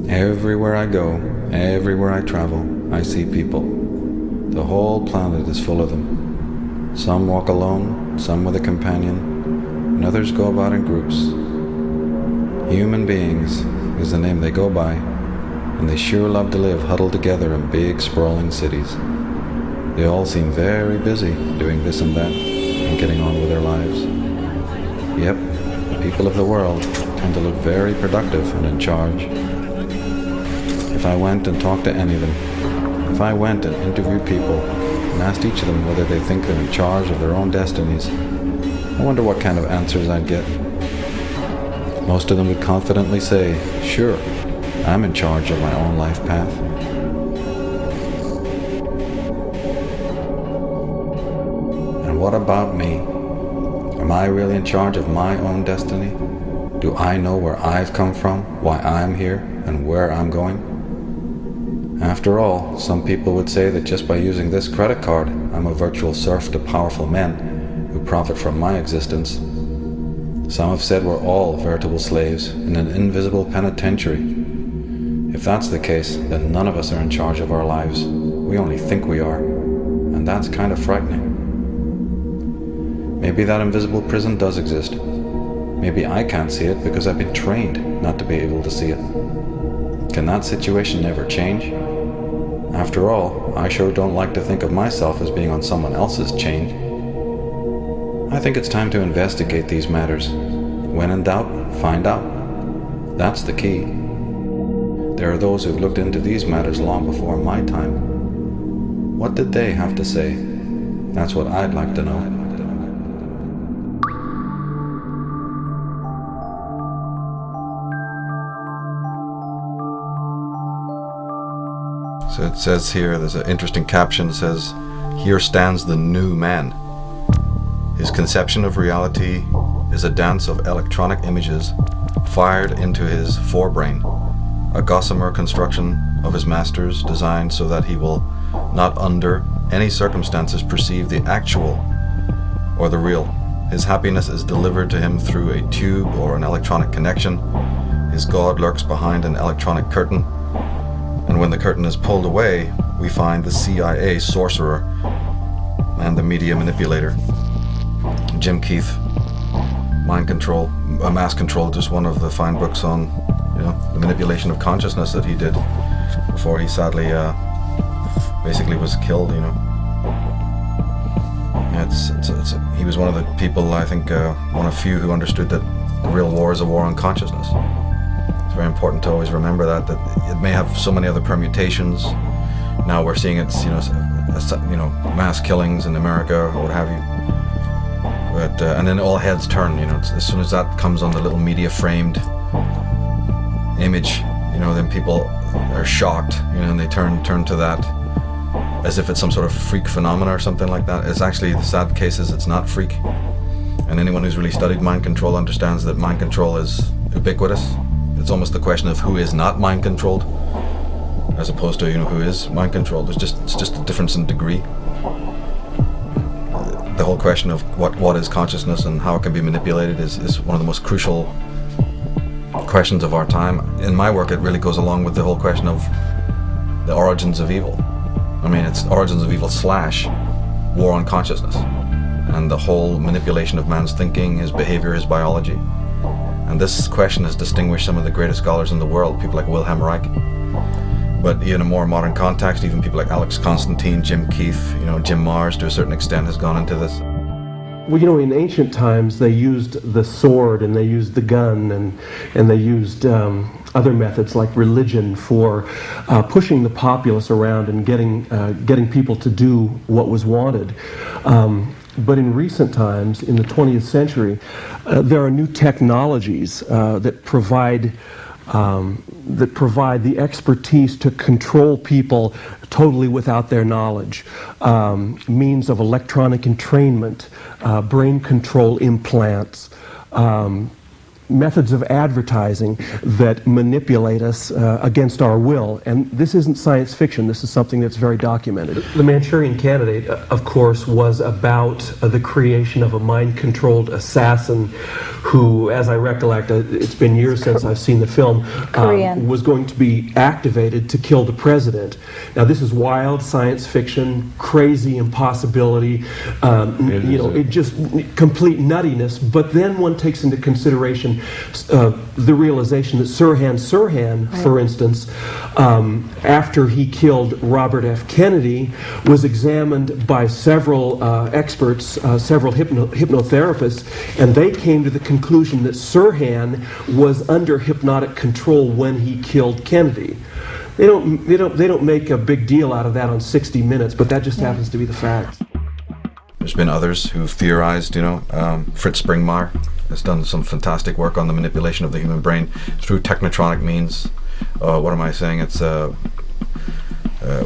Everywhere I go, everywhere I travel, I see people. The whole planet is full of them. Some walk alone, some with a companion, and others go about in groups. Human beings is the name they go by, and they sure love to live huddled together in big, sprawling cities. They all seem very busy doing this and that, and getting on with their lives. Yep, the people of the world tend to look very productive and in charge. If I went and talked to any of them, if I went and interviewed people and asked each of them whether they think they're in charge of their own destinies, I wonder what kind of answers I'd get. Most of them would confidently say, sure, I'm in charge of my own life path. And what about me? Am I really in charge of my own destiny? Do I know where I've come from, why I'm here, and where I'm going? After all, some people would say that just by using this credit card, I'm a virtual serf to powerful men who profit from my existence. Some have said we're all veritable slaves in an invisible penitentiary. If that's the case, then none of us are in charge of our lives. We only think we are, and that's kind of frightening. Maybe that invisible prison does exist. Maybe I can't see it because I've been trained not to be able to see it. Can that situation never change? After all, I sure don't like to think of myself as being on someone else's chain. I think it's time to investigate these matters. When in doubt, find out. That's the key. There are those who've looked into these matters long before my time. What did they have to say? That's what I'd like to know. So it says here, there's an interesting caption that says, "Here stands the new man. His conception of reality is a dance of electronic images fired into his forebrain, a gossamer construction of his masters designed so that he will not under any circumstances perceive the actual or the real. His happiness is delivered to him through a tube or an electronic connection. His God lurks behind an electronic curtain. And when the curtain is pulled away, we find the CIA sorcerer and the media manipulator." Jim Keith, Mind Control, Mass Control, just one of the fine books on, the manipulation of consciousness that he did before he sadly basically was killed. He was one of the people, I think, one of few who understood that the real war is a war on consciousness. It's very important to always remember that it may have so many other permutations. Now we're seeing it's mass killings in America or what have you. But and then all heads turn. As soon as that comes on the little media framed image, then people are shocked. And they turn to that as if it's some sort of freak phenomena or something like that. It's actually, the sad case is it's not freak. And anyone who's really studied mind control understands that mind control is ubiquitous. It's almost the question of who is not mind controlled, as opposed to who is mind controlled. It's just a difference in degree. The whole question of what is consciousness and how it can be manipulated is one of the most crucial questions of our time. In my work, it really goes along with the whole question of the origins of evil. I mean, it's origins of evil / war on consciousness, and the whole manipulation of man's thinking, his behavior, his biology. And this question has distinguished some of the greatest scholars in the world, people like Wilhelm Reich. But in a more modern context, even people like Alex Constantine, Jim Keefe, Jim Marrs to a certain extent has gone into this. Well, in ancient times they used the sword and they used the gun and they used other methods like religion for pushing the populace around and getting people to do what was wanted. But in recent times, in the 20th century, there are new technologies that provide the expertise to control people totally without their knowledge. Means of electronic entrainment, brain control implants, methods of advertising that manipulate us against our will. And this isn't science fiction, this is something that's very documented. The Manchurian Candidate, of course, was about the creation of a mind-controlled assassin who, as I recollect, it's been years since I've seen the film, was going to be activated to kill the president. Now this is wild science fiction, crazy impossibility, it just complete nuttiness, but then one takes into consideration the realization that Sirhan, for instance, after he killed Robert F. Kennedy, was examined by several experts, several hypnotherapists, and they came to the conclusion that Sirhan was under hypnotic control when he killed Kennedy. They don't make a big deal out of that on 60 Minutes, but that just happens to be the fact. There's been others who've theorized, Fritz Springmeier has done some fantastic work on the manipulation of the human brain through technotronic means. What am I saying? It's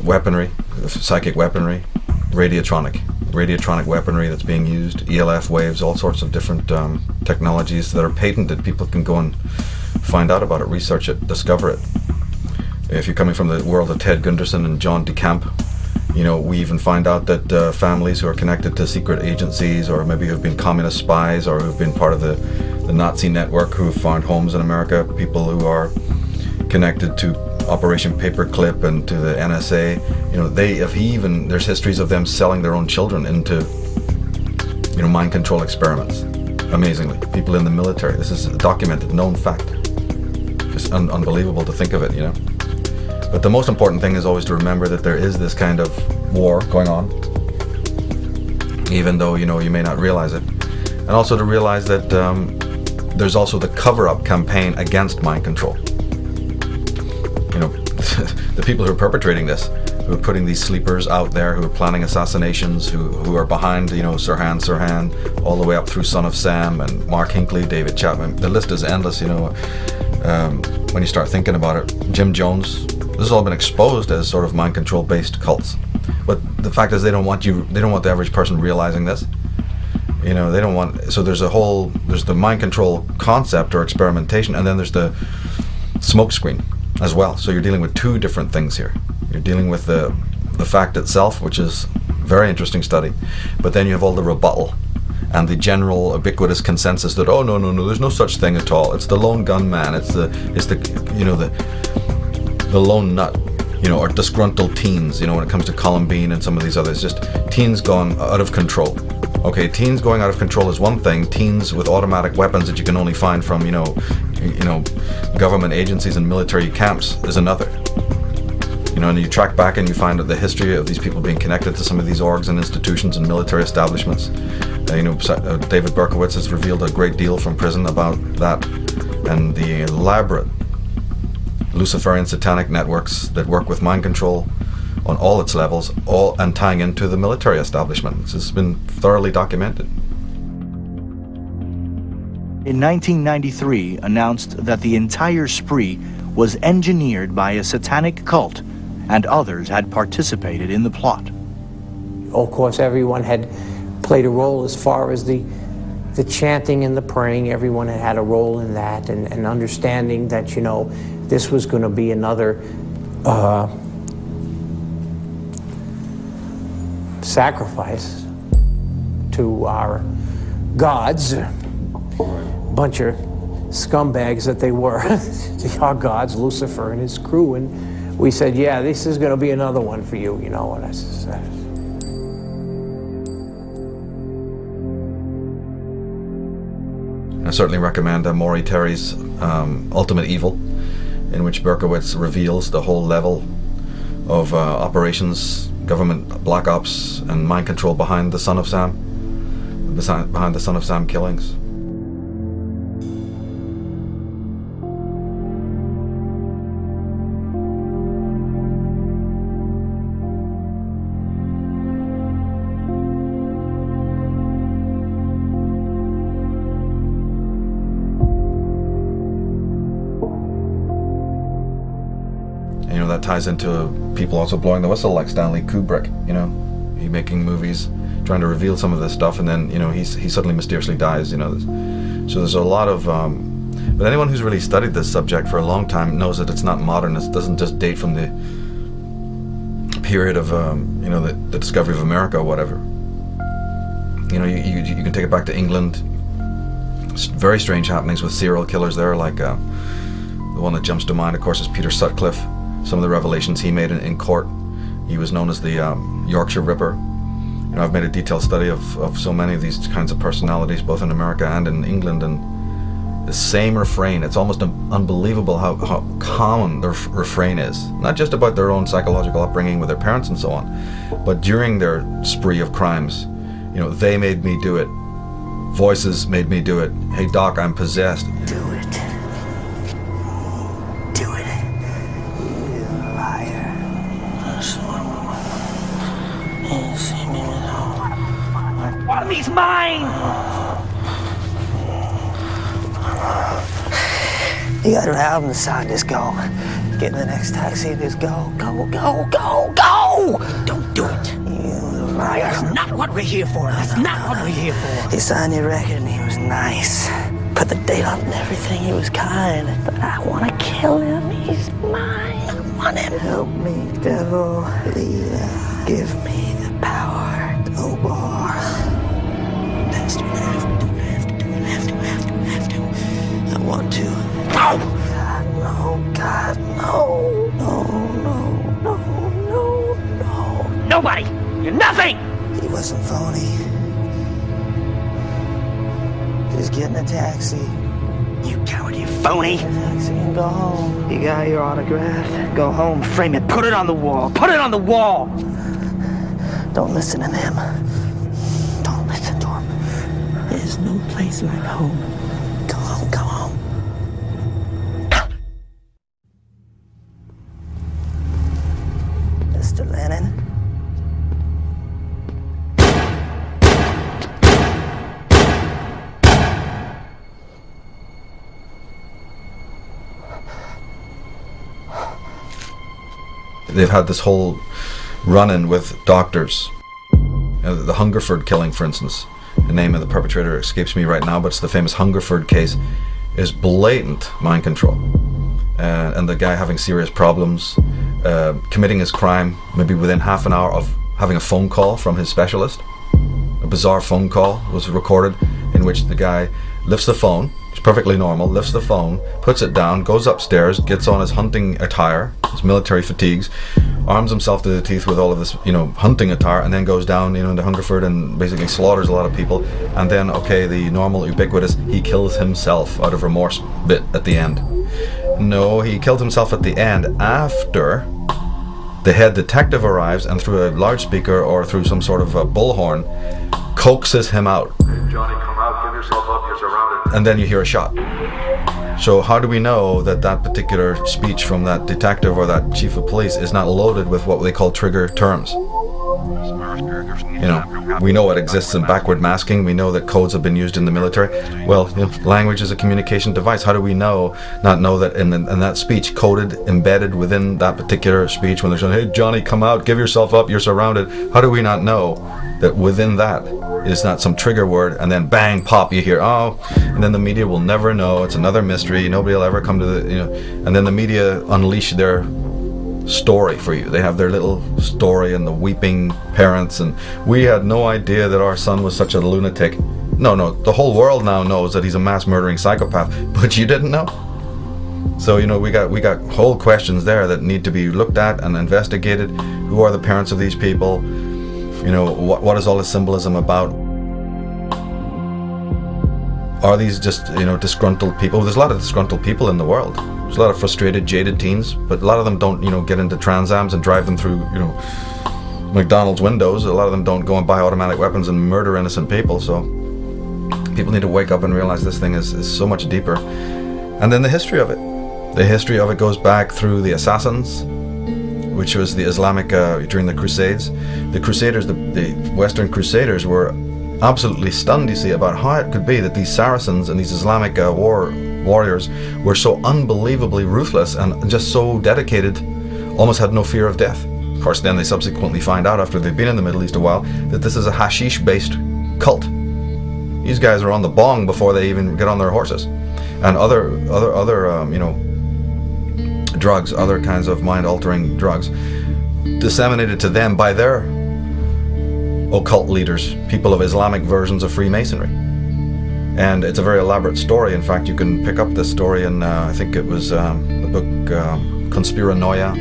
weaponry, psychic weaponry, radiotronic weaponry that's being used, ELF waves, all sorts of different technologies that are patented. People can go and find out about it, research it, discover it. If you're coming from the world of Ted Gunderson and John DeCamp, we even find out that families who are connected to secret agencies or maybe who've been communist spies or who've been part of the Nazi network who have found homes in America, people who are connected to Operation Paperclip and to the NSA, there's histories of them selling their own children into, mind control experiments. Amazingly, people in the military. This is a documented, known fact. Just unbelievable to think of it, But the most important thing is always to remember that there is this kind of war going on, even though you may not realize it, and also to realize that there's also the cover-up campaign against mind control. The people who are perpetrating this, who are putting these sleepers out there, who are planning assassinations, who are behind, Sirhan, all the way up through Son of Sam and Mark Hinckley, David Chapman. The list is endless. When you start thinking about it, Jim Jones. This has all been exposed as sort of mind control based cults. But the fact is they don't want the average person realizing this. They don't want, so there's the mind control concept or experimentation, and then there's the smoke screen as well. So you're dealing with two different things here. You're dealing with the fact itself, which is a very interesting study, but then you have all the rebuttal and the general ubiquitous consensus that, oh no, there's no such thing at all. It's the lone gunman, it's the lone nut, or disgruntled teens, when it comes to Columbine and some of these others, just teens gone out of control. Okay, teens going out of control is one thing. Teens with automatic weapons that you can only find from, government agencies and military camps is another. And you track back and you find out the history of these people being connected to some of these orgs and institutions and military establishments. David Berkowitz has revealed a great deal from prison about that and the elaborate Luciferian satanic networks that work with mind control on all its levels, and tying into the military establishment. This has been thoroughly documented. In 1993, announced that the entire spree was engineered by a satanic cult, and others had participated in the plot. Of course, everyone had played a role as far as the chanting and the praying. Everyone had a role in that, and understanding that, this was going to be another sacrifice to our gods, bunch of scumbags that they were, our gods, Lucifer and his crew, and we said, yeah, this is going to be another one for you, and I said, certainly recommend Maury Terry's Ultimate Evil, in which Berkowitz reveals the whole level of operations, government black ops, and mind control behind the Son of Sam, behind the Son of Sam killings. You know, that ties into people also blowing the whistle, like Stanley Kubrick. You know, he making movies, trying to reveal some of this stuff, and then, you know, he suddenly mysteriously dies. You know, so there's a lot of. But anyone who's really studied this subject for a long time knows that it's not modern. It doesn't just date from the period of you know, the discovery of America or whatever. You know, you can take it back to England. Very strange happenings with serial killers there, like the one that jumps to mind, of course, is Peter Sutcliffe. Some of the revelations he made in court. He was known as the Yorkshire Ripper. You know, I've made a detailed study of so many of these kinds of personalities, both in America and in England, and the same refrain. It's almost unbelievable how common their refrain is. Not just about their own psychological upbringing with their parents and so on, but during their spree of crimes. You know, they made me do it. Voices made me do it. Hey Doc, I'm possessed. Do it. Do it. You liar. One of these mine! You gotta allow him to sign. Just go. Get in the next taxi and just go. Go, go, go, go! Don't do it. You liar. That's not what we're here for. That's not what we're here for. He signed your record and he was nice. Put the date on and everything. He was kind. But I want to kill him. He's mine. I want him. Help me, devil. Please give me the power. No more. That's don't have to. I want to. No! God, no. No, no, no, no, no. Nobody! You're nothing! He wasn't phony. Just get in a taxi. You coward, you phony! Get in a taxi and go home. You got your autograph. Go home, Frame it, put it on the wall. Put it on the wall! don't listen to them. Don't listen to them. There's no place like home. Go home, go home. Mr. Lennon? They've had this whole run-in with doctors. The Hungerford killing, for instance, the name of the perpetrator escapes me right now, but it's the famous Hungerford case, is blatant mind control. And the guy having serious problems, committing his crime maybe within half an hour of having a phone call from his specialist. A bizarre phone call was recorded in which the guy lifts the phone, it's perfectly normal, lifts the phone, puts it down, goes upstairs, gets on his hunting attire, his military fatigues, arms himself to the teeth with all of this, you know, hunting attire, and then goes down, you know, into Hungerford and basically slaughters a lot of people. And then, okay, the normal, ubiquitous, he kills himself out of remorse bit at the end. No, he killed himself at the end after the head detective arrives and through a loudspeaker or through some sort of a bullhorn coaxes him out. Hey Johnny, come out, give yourself up, you're surrounded. And then you hear a shot. So how do we know that that particular speech from that detective or that chief of police is not loaded with what they call trigger terms? You know, we know it exists in backward masking. We know that codes have been used in the military. Well, you know, language is a communication device. How do we not know that in that speech, coded, embedded within that particular speech, when they're saying, "Hey Johnny, come out, give yourself up, you're surrounded," how do we not know that within that is not some trigger word, and then bang, pop, you hear, oh, and then the media will never know. It's another mystery. Nobody will ever come to the, you know, and then the media unleash their story for you. They have their little story and the weeping parents, and we had no idea that our son was such a lunatic. No, the whole world now knows that he's a mass murdering psychopath, but you didn't know. So, you know, we got whole questions there that need to be looked at and investigated. Who are the parents of these people? You know, what is all this symbolism about? are these just, disgruntled people? There's a lot of disgruntled people in the world. There's a lot of frustrated, jaded teens, but a lot of them don't, get into Trans-Ams and drive them through, McDonald's windows. A lot of them don't go and buy automatic weapons and murder innocent people. So people need to wake up and realize this thing is so much deeper. And then the history of it. The history of it goes back through the Assassins, which was the Islamic, during the Crusades. The Crusaders, the Western Crusaders were absolutely stunned, you see, about how it could be that these Saracens and these Islamic warriors were so unbelievably ruthless and just so dedicated, almost had no fear of death. Of course, then they subsequently find out, after they've been in the Middle East a while, that this is a hashish-based cult. These guys are on the bong before they even get on their horses, and other drugs, other kinds of mind-altering drugs, disseminated to them by their occult leaders, people of Islamic versions of Freemasonry. And it's a very elaborate story. In fact, you can pick up this story in, I think it was the book Conspiranoia,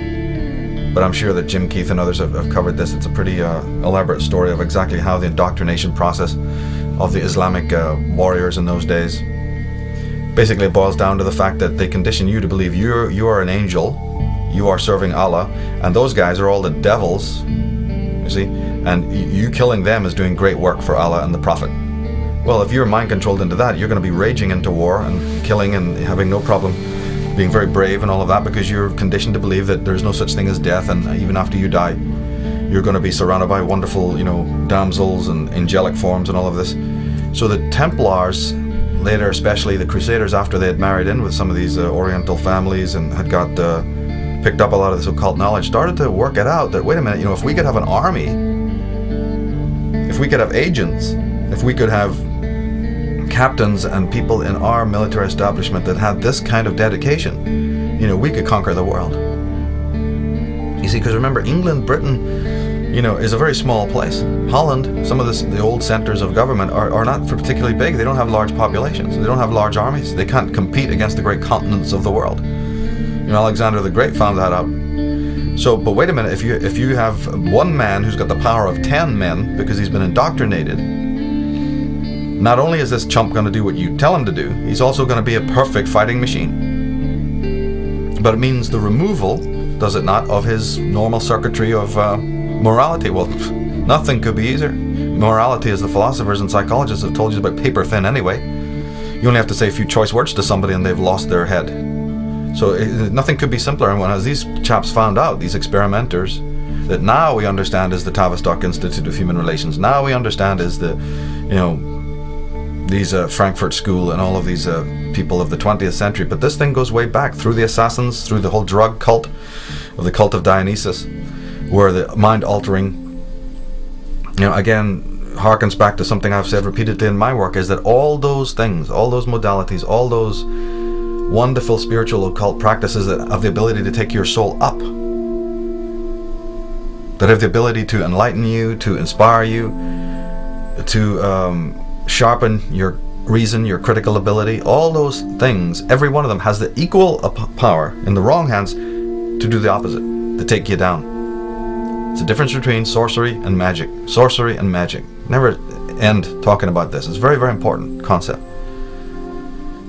but I'm sure that Jim Keith and others have covered this. It's a pretty elaborate story of exactly how the indoctrination process of the Islamic warriors in those days. Basically, it boils down to the fact that they condition you to believe you are an angel, you are serving Allah, and those guys are all the devils, you see, and you killing them is doing great work for Allah and the Prophet. Well, if you're mind controlled into that, you're going to be raging into war and killing and having no problem being very brave and all of that, because you're conditioned to believe that there's no such thing as death, and even after you die, you're going to be surrounded by wonderful, damsels and angelic forms and all of this. So the Templars, later especially the Crusaders, after they had married in with some of these Oriental families and had got picked up a lot of this occult knowledge, started to work it out that, wait a minute, if we could have an army, if we could have agents, if we could have captains and people in our military establishment that had this kind of dedication, we could conquer the world. You see, because remember, England, Britain, is a very small place. Holland, some of the old centers of government are not particularly big. They don't have large populations. They don't have large armies. They can't compete against the great continents of the world. Alexander the Great found that out. So, but wait a minute, if you have one man who's got the power of 10 men because he's been indoctrinated, not only is this chump going to do what you tell him to do, he's also going to be a perfect fighting machine. But it means the removal, does it not, of his normal circuitry of morality. Well, nothing could be easier. Morality, as the philosophers and psychologists have told you, is about paper thin anyway. You only have to say a few choice words to somebody and they've lost their head. So nothing could be simpler. And as these chaps found out, these experimenters, that now we understand is the Tavistock Institute of Human Relations. Now we understand is the, these Frankfurt School and all of these people of the 20th century. But this thing goes way back through the Assassins, through the whole drug cult of the cult of Dionysus, where the mind-altering, again, harkens back to something I've said repeatedly in my work, is that all those things, all those modalities, all those wonderful spiritual occult practices that have the ability to take your soul up, that have the ability to enlighten you, to inspire you, to sharpen your reason, your critical ability, all those things, every one of them has the equal power in the wrong hands to do the opposite, to take you down. It's the difference between sorcery and magic. Sorcery and magic. Never end talking about this. It's a very, very important concept.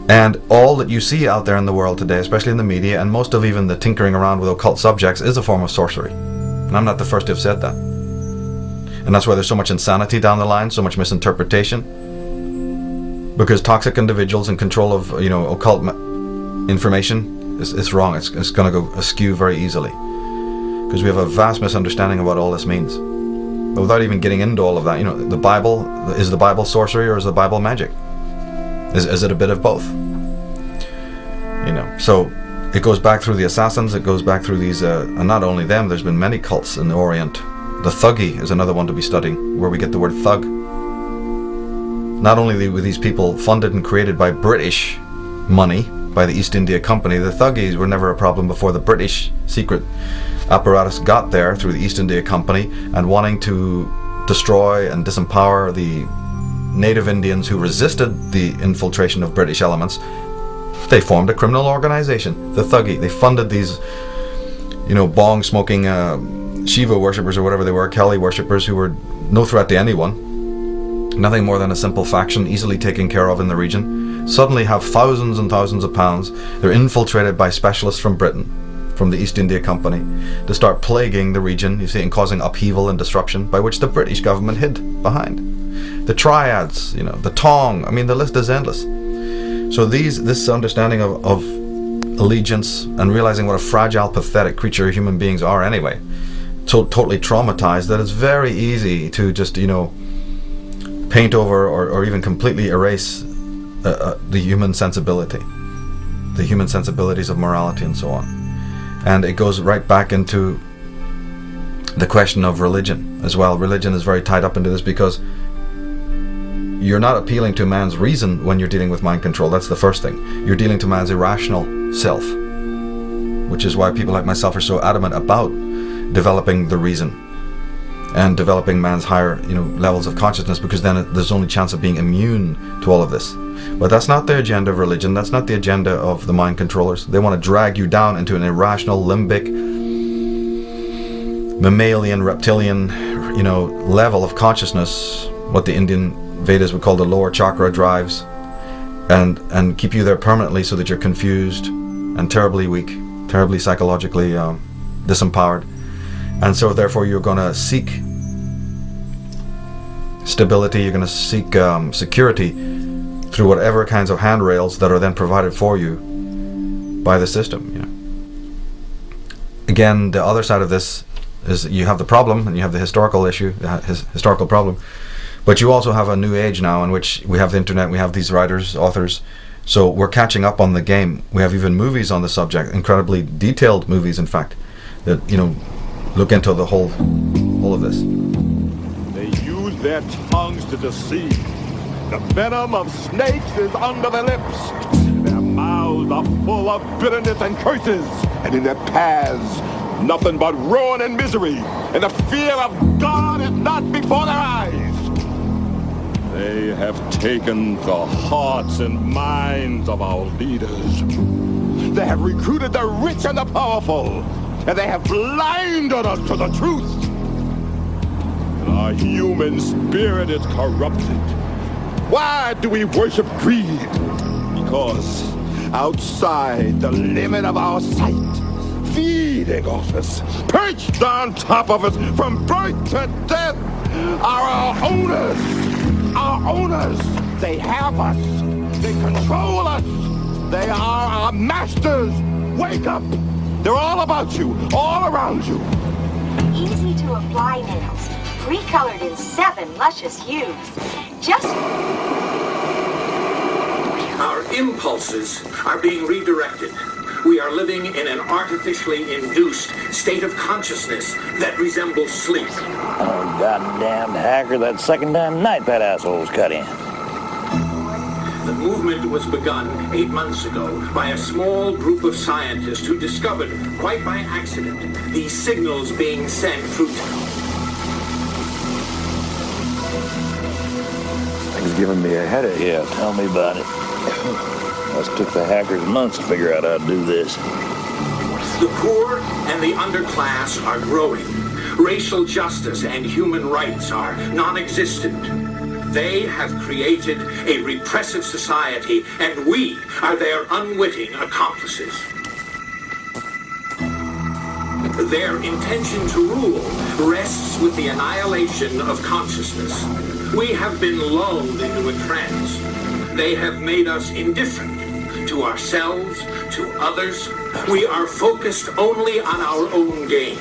And all that you see out there in the world today, especially in the media, and most of even the tinkering around with occult subjects, is a form of sorcery. And I'm not the first to have said that. And that's why there's so much insanity down the line, so much misinterpretation. Because toxic individuals in control of, occult information is wrong. It's going to go askew very easily. Because we have a vast misunderstanding of what all this means. But without even getting into all of that, the Bible, is the Bible sorcery or is the Bible magic? Is it a bit of both? So it goes back through the Assassins, it goes back through these, and not only them, there's been many cults in the Orient. The Thuggee is another one to be studying, where we get the word thug. Not only were these people funded and created by British money, by the East India Company, the Thuggees were never a problem before the British secret apparatus got there through the East India Company, and wanting to destroy and disempower the native Indians who resisted the infiltration of British elements, they formed a criminal organization, the Thuggee. They funded these, bong smoking Shiva worshippers or whatever they were, Kali worshippers, who were no threat to anyone, nothing more than a simple faction easily taken care of in the region. suddenly have thousands and thousands of pounds. They're infiltrated by specialists from Britain, from the East India Company, to start plaguing the region, you see, and causing upheaval and disruption, by which the British government hid behind. The triads, the Tong, I mean, the list is endless. So this understanding of allegiance and realizing what a fragile, pathetic creature human beings are anyway, totally traumatized, that it's very easy to just, paint over or even completely erase the human sensibility, the human sensibilities of morality and so on. And it goes right back into the question of religion as well. Religion is very tied up into this, because you're not appealing to man's reason when you're dealing with mind control. That's the first thing. You're dealing to man's irrational self, which is why people like myself are so adamant about developing the reason and developing man's higher levels of consciousness, because then there's only chance of being immune to all of this. But that's not the agenda of religion. That's not the agenda of the mind controllers. They want to drag you down into an irrational, limbic, mammalian, reptilian, level of consciousness, what the Indian Vedas would call the lower chakra drives, and keep you there permanently so that you're confused and terribly weak, terribly psychologically disempowered. And so therefore you're going to seek stability, you're going to seek security through whatever kinds of handrails that are then provided for you by the system. Again, the other side of this is you have the problem, and you have the historical issue, historical problem, but you also have a new age now in which we have the internet, we have these writers, authors, so we're catching up on the game. We have even movies on the subject, incredibly detailed movies, in fact, that look into the whole of this. They use their tongues to deceive. The venom of snakes is under their lips. Their mouths are full of bitterness and curses. And in their paths, nothing but ruin and misery. And the fear of God is not before their eyes. They have taken the hearts and minds of our leaders. They have recruited the rich and the powerful. And they have blinded us to the truth. And our human spirit is corrupted. Why do we worship greed? Because outside the limit of our sight, feeding off us, perched on top of us from birth to death, are our owners. Our owners. They have us. They control us. They are our masters. Wake up. They're all about you, all around you. Easy to apply nails, pre-colored in 7 luscious hues. Just... Our impulses are being redirected. We are living in an artificially induced state of consciousness that resembles sleep. Oh, goddamn hacker, that second damn night that asshole's cut in. The movement was begun 8 months ago by a small group of scientists who discovered, quite by accident, these signals being sent through... Thing's giving me a headache. Yeah, tell me about it. Must took the hackers months to figure out how to do this. The poor and the underclass are growing. Racial justice and human rights are non-existent. They have created a repressive society, and we are their unwitting accomplices. Their intention to rule rests with the annihilation of consciousness. We have been lulled into a trance. They have made us indifferent to ourselves, to others. We are focused only on our own gain.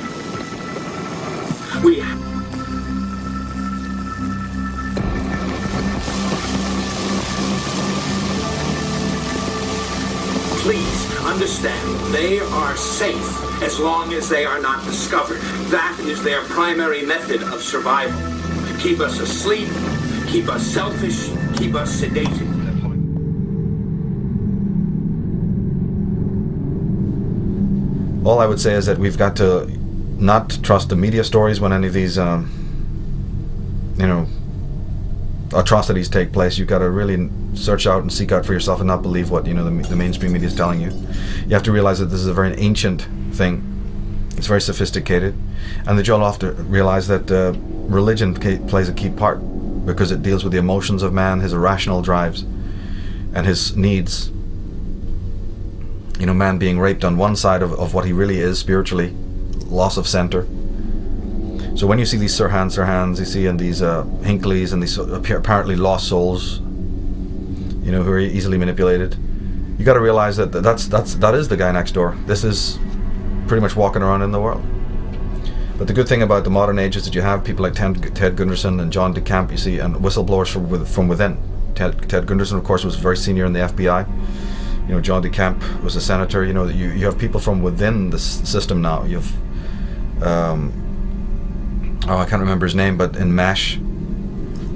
Please understand, they are safe as long as they are not discovered. That is their primary method of survival. Keep us asleep, keep us selfish, keep us sedated. All I would say is that we've got to not trust the media stories when any of these, atrocities take place. You've got to really search out and seek out for yourself and not believe what, the mainstream media is telling you. You have to realize that this is a very ancient thing. It's very sophisticated. And that you'll have to realize that religion plays a key part because it deals with the emotions of man, his irrational drives. and his needs. You know, man being raped on one side of what he really is spiritually, loss of center. So when you see these Sirhans, you see in these Hinckleys and these apparently lost souls, you know, who are easily manipulated, you got to realize that that is the guy next door. This is pretty much walking around in the world. But the good thing about the modern age is that you have people like Ted Gunderson and John DeCamp, you see, and whistleblowers from within. Ted Gunderson, of course, was very senior in the FBI. You know, John DeCamp was a senator. You know, you have people from within the system now. You have, I can't remember his name, but in MASH,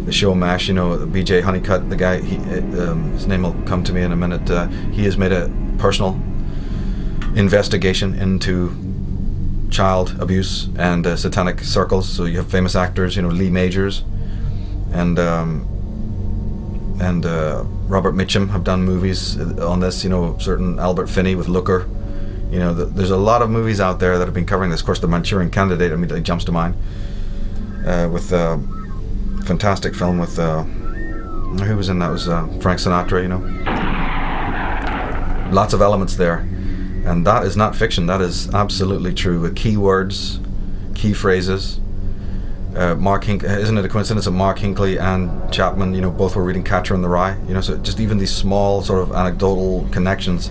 the show MASH, you know, B.J. Honeycutt, the guy, his name will come to me in a minute. He has made a personal investigation into child abuse and satanic circles. So you have famous actors, you know, Lee Majors and Robert Mitchum have done movies on this, you know, certain Albert Finney with Looker. You know, there's a lot of movies out there that have been covering this. Of course, The Manchurian Candidate immediately jumps to mind, with a fantastic film with, who was in that? It was Frank Sinatra, you know. Lots of elements there. And that is not fiction, that is absolutely true, with key words, key phrases. Isn't it a coincidence that Mark Hinckley and Chapman, you know, both were reading Catcher in the Rye? You know, so just even these small sort of anecdotal connections.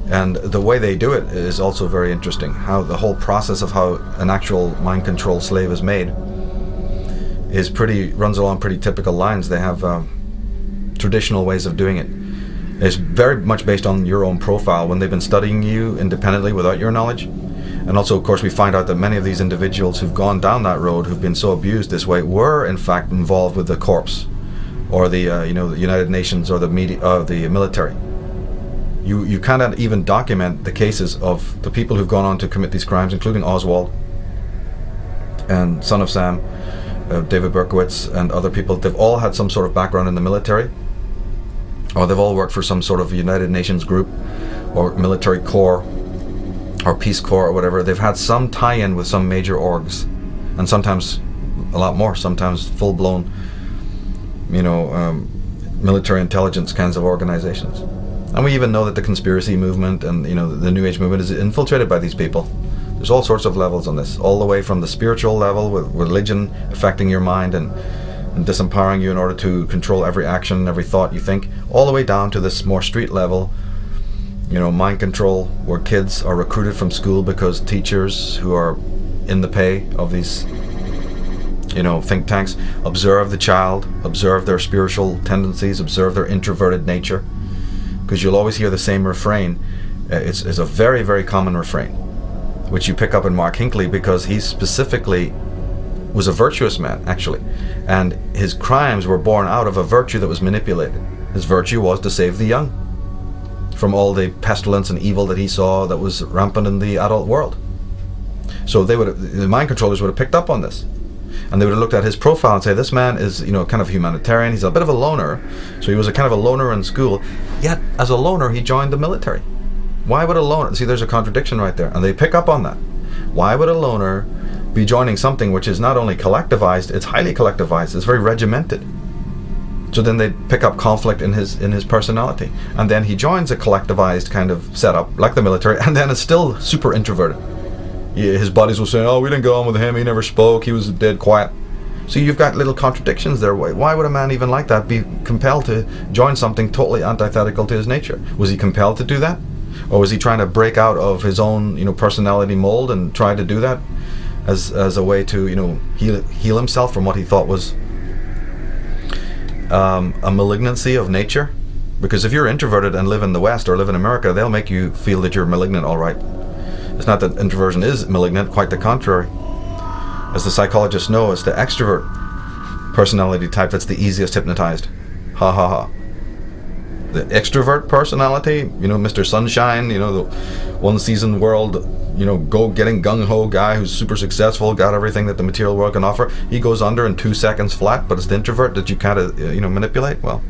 And the way they do it is also very interesting. How the whole process of how an actual mind control slave is made runs along pretty typical lines. They have traditional ways of doing it. It's very much based on your own profile when they've been studying you independently without your knowledge. And also, of course, we find out that many of these individuals who've gone down that road, who've been so abused this way, were in fact involved with the corps, or the the United Nations, or the media, the military. You cannot even document the cases of the people who've gone on to commit these crimes, including Oswald and Son of Sam, David Berkowitz, and other people. They've all had some sort of background in the military, or they've all worked for some sort of United Nations group, or military corps, or Peace Corps, or whatever. They've had some tie-in with some major orgs, and sometimes a lot more, sometimes full-blown, military intelligence kinds of organizations. And we even know that the conspiracy movement and the New Age movement is infiltrated by these people. There's all sorts of levels on this, all the way from the spiritual level, with religion affecting your mind and disempowering you in order to control every action, every thought you think, all the way down to this more street level, mind control, where kids are recruited from school because teachers who are in the pay of these think tanks observe the child, observe their spiritual tendencies, observe their introverted nature, because you'll always hear the same refrain. It's a very, very common refrain, which you pick up in Mark Hinckley, because he specifically was a virtuous man, actually, and his crimes were born out of a virtue that was manipulated. His virtue was to save the young from all the pestilence and evil that he saw that was rampant in the adult world. So the mind controllers would have picked up on this, and they would have looked at his profile and say, this man is kind of humanitarian, he's a bit of a loner. So he was a kind of a loner in school, yet as a loner he joined the military. Why would a loner, see, there's a contradiction right there, and they pick up on that. Why would a loner be joining something which is not only collectivized, it's highly collectivized, it's very regimented? So then they pick up conflict in his personality, and then he joins a collectivized kind of setup like the military, and then it's still super introverted. His buddies will say, oh, we didn't go on with him, he never spoke, he was dead quiet. So you've got little contradictions there. Why would a man even like that be compelled to join something totally antithetical to his nature? Was he compelled to do that? Or was he trying to break out of his own personality mold and try to do that as a way to heal himself from what he thought was a malignancy of nature? Because if you're introverted and live in the West or live in America, they'll make you feel that you're malignant, all right. It's not that introversion is malignant, quite the contrary. As the psychologists know, it's the extrovert personality type that's the easiest hypnotized. Ha ha ha. The extrovert personality, Mr. Sunshine, the one season world, go getting gung-ho guy who's super successful, got everything that the material world can offer, he goes under in 2 seconds flat, but it's the introvert that you kind of, manipulate. Well,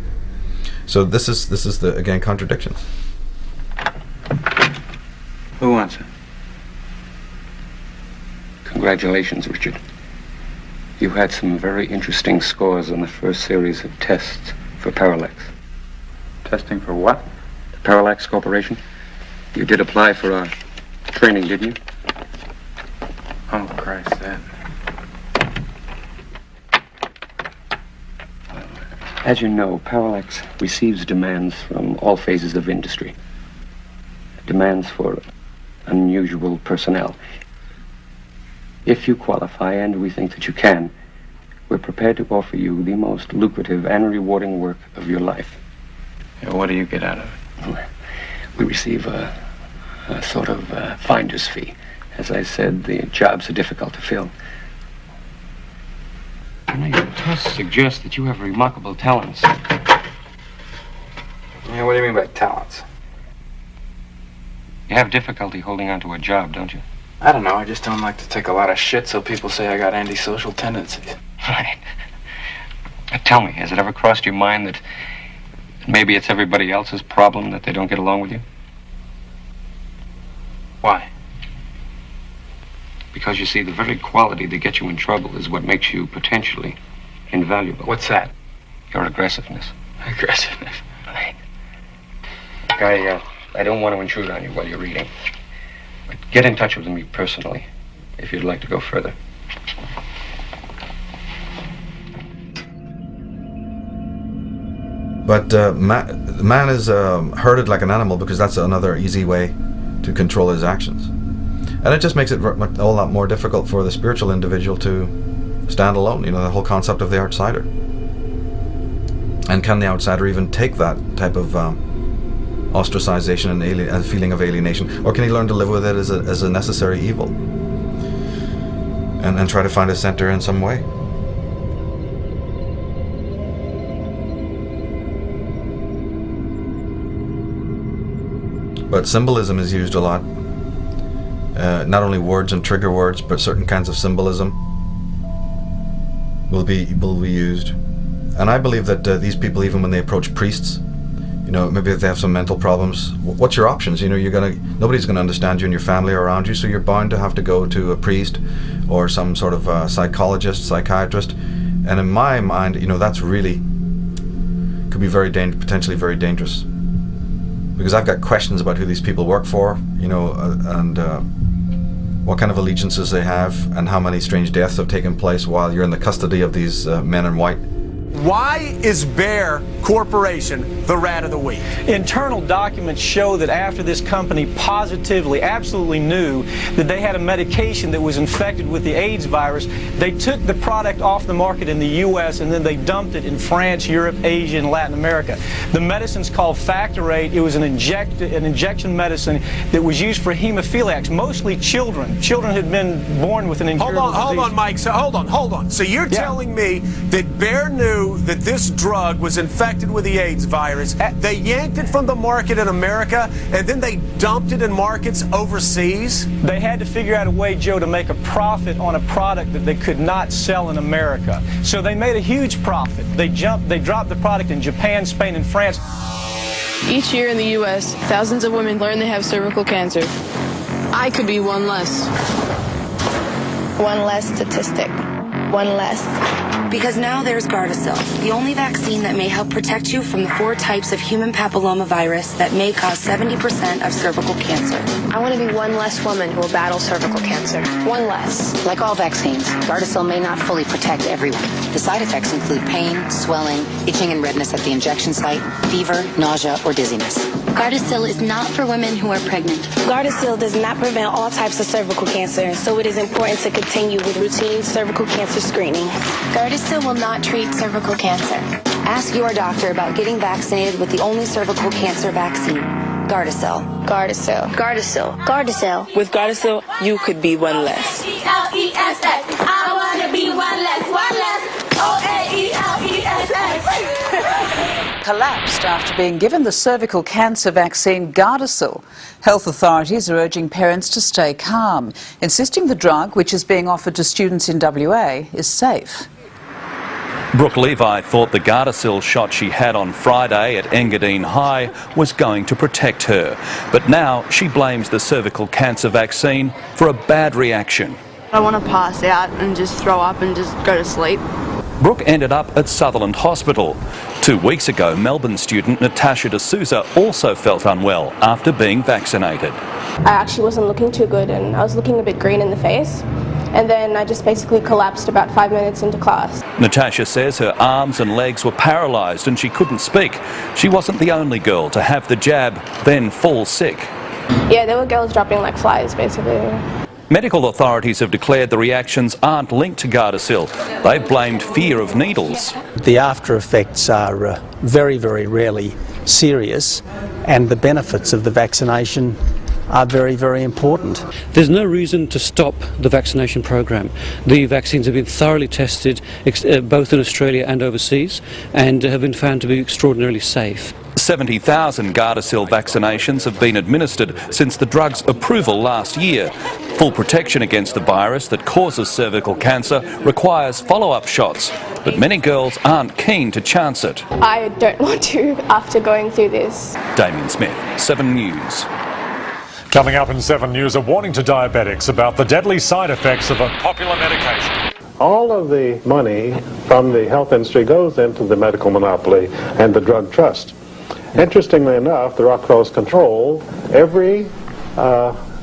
so this is the, again, contradictions. Who wants it? Congratulations, Richard. You had some very interesting scores on the first series of tests for parallax. Testing for what? The Parallax Corporation? You did apply for training, didn't you? Oh, Christ, that. As you know, Parallax receives demands from all phases of industry. Demands for unusual personnel. If you qualify, and we think that you can, we're prepared to offer you the most lucrative and rewarding work of your life. Yeah, what do you get out of it? We receive a sort of finder's fee. As I said, the jobs are difficult to fill. Your tests suggest that you have remarkable talents. Yeah, what do you mean by talents? You have difficulty holding on to a job, don't you? I don't know, I just don't like to take a lot of shit so people say I got antisocial tendencies. Right. Now tell me, has it ever crossed your mind that maybe it's everybody else's problem that they don't get along with you? Why? Because you see, the very quality that gets you in trouble is what makes you potentially invaluable. What's that? Your aggressiveness. Aggressiveness? Right. I don't want to intrude on you while you're reading. But get in touch with me personally if you'd like to go further. But man is herded like an animal because that's another easy way to control his actions. And it just makes it a whole lot more difficult for the spiritual individual to stand alone, you know, the whole concept of the outsider. And can the outsider even take that type of ostracization and feeling of alienation? Or can he learn to live with it as a necessary evil? And try to find a center in some way? But symbolism is used a lot. Not only words and trigger words, but certain kinds of symbolism will be used. And I believe that these people, even when they approach priests, you know, maybe if they have some mental problems, what's your options? You know, nobody's gonna understand you and your family around you, so you're bound to have to go to a priest or some sort of psychologist, psychiatrist. And in my mind, you know, that's really could be potentially very dangerous. Because I've got questions about who these people work for, you know, and what kind of allegiances they have, and how many strange deaths have taken place while you're in the custody of these men in white. Why is Bayer Corporation the rat of the week? Internal documents show that after this company positively, absolutely knew that they had a medication that was infected with the AIDS virus, they took the product off the market in the U.S. and then they dumped it in France, Europe, Asia, and Latin America. The medicine's called Factorate. It was an injection medicine that was used for hemophiliacs, mostly children. Children had been born with an incurable disease. Hold on, Mike. So hold on. So you're telling me that Bayer knew that this drug was infected with the AIDS virus. They yanked it from the market in America, and then they dumped it in markets overseas? They had to figure out a way, Joe, to make a profit on a product that they could not sell in America. So they made a huge profit. They dropped the product in Japan, Spain, and France. Each year in the U.S., thousands of women learn they have cervical cancer. I could be one less. One less statistic. One less. Because now there's Gardasil, the only vaccine that may help protect you from the 4 types of human papillomavirus that may cause 70% of cervical cancer. I want to be one less woman who will battle cervical cancer. One less. Like all vaccines, Gardasil may not fully protect everyone. The side effects include pain, swelling, itching and redness at the injection site, fever, nausea, or dizziness. Gardasil is not for women who are pregnant. Gardasil does not prevent all types of cervical cancer, so it is important to continue with routine cervical cancer screening. Gardasil will not treat cervical cancer. Ask your doctor about getting vaccinated with the only cervical cancer vaccine, Gardasil. Gardasil. Gardasil. Gardasil. With Gardasil, you could be one less. O-A-E-L-E-S-S. I want to be one less. One less. O-A-E-L-E-S-S. Collapsed after being given the cervical cancer vaccine Gardasil. Health authorities are urging parents to stay calm, insisting the drug, which is being offered to students in WA, is safe. Brooke Levi thought the Gardasil shot she had on Friday at Engadine High was going to protect her. But now she blames the cervical cancer vaccine for a bad reaction. I want to pass out and just throw up and just go to sleep. Brooke ended up at Sutherland Hospital. 2 weeks ago, Melbourne student Natasha D'Souza also felt unwell after being vaccinated. I actually wasn't looking too good and I was looking a bit green in the face. And then I just basically collapsed about 5 minutes into class. Natasha says her arms and legs were paralysed and she couldn't speak. She wasn't the only girl to have the jab, then fall sick. Yeah, there were girls dropping like flies, basically. Medical authorities have declared the reactions aren't linked to Gardasil. They've blamed fear of needles. The after effects are very, very rarely serious, and the benefits of the vaccination are very, very important. There's no reason to stop the vaccination program. The vaccines have been thoroughly tested both in Australia and overseas and have been found to be extraordinarily safe. 70,000 Gardasil vaccinations have been administered since the drug's approval last year. Full protection against the virus that causes cervical cancer requires follow-up shots, but many girls aren't keen to chance it. I don't want to after going through this. Damien Smith, 7 News. Coming up in 7 News, a warning to diabetics about the deadly side effects of a popular medication. All of the money from the health industry goes into the medical monopoly and the drug trust. Interestingly enough, the Rockefeller's control every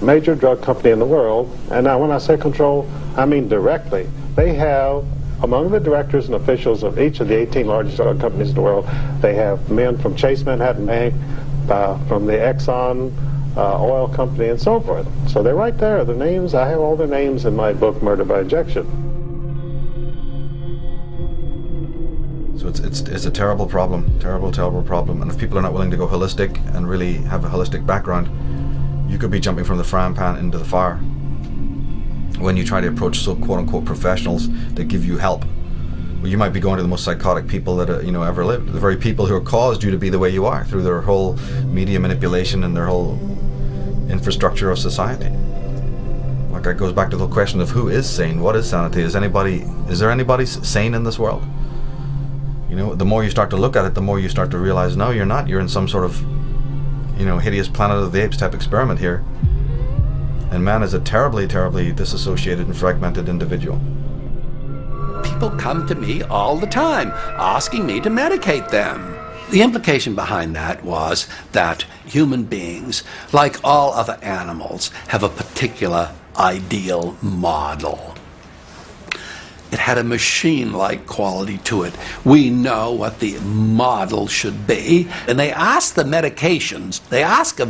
major drug company in the world, and now when I say control, I mean directly. They have, among the directors and officials of each of the 18 largest drug companies in the world, they have men from Chase Manhattan Bank, from the Exxon oil company, and so forth. So they're right there, the names, I have all their names in my book, Murder by Injection. So it's a terrible problem, terrible problem. And if people are not willing to go holistic and really have a holistic background, you could be jumping from the frying pan into the fire when you try to approach so quote-unquote professionals that give you help. Well, you might be going to the most psychotic people that ever lived, the very people who have caused you to be the way you are through their whole media manipulation and their whole infrastructure of society. Like, that goes back to the question of who is sane, what is sanity? Is there anybody sane in this world? The more you start to look at it, the more you start to realize, no, you're not. You're in some sort of, hideous Planet of the Apes type experiment here. And man is a terribly, terribly disassociated and fragmented individual. People come to me all the time asking me to medicate them. The implication behind that was that human beings, like all other animals, have a particular ideal model. It had a machine-like quality to it. We know what the model should be, and they ask of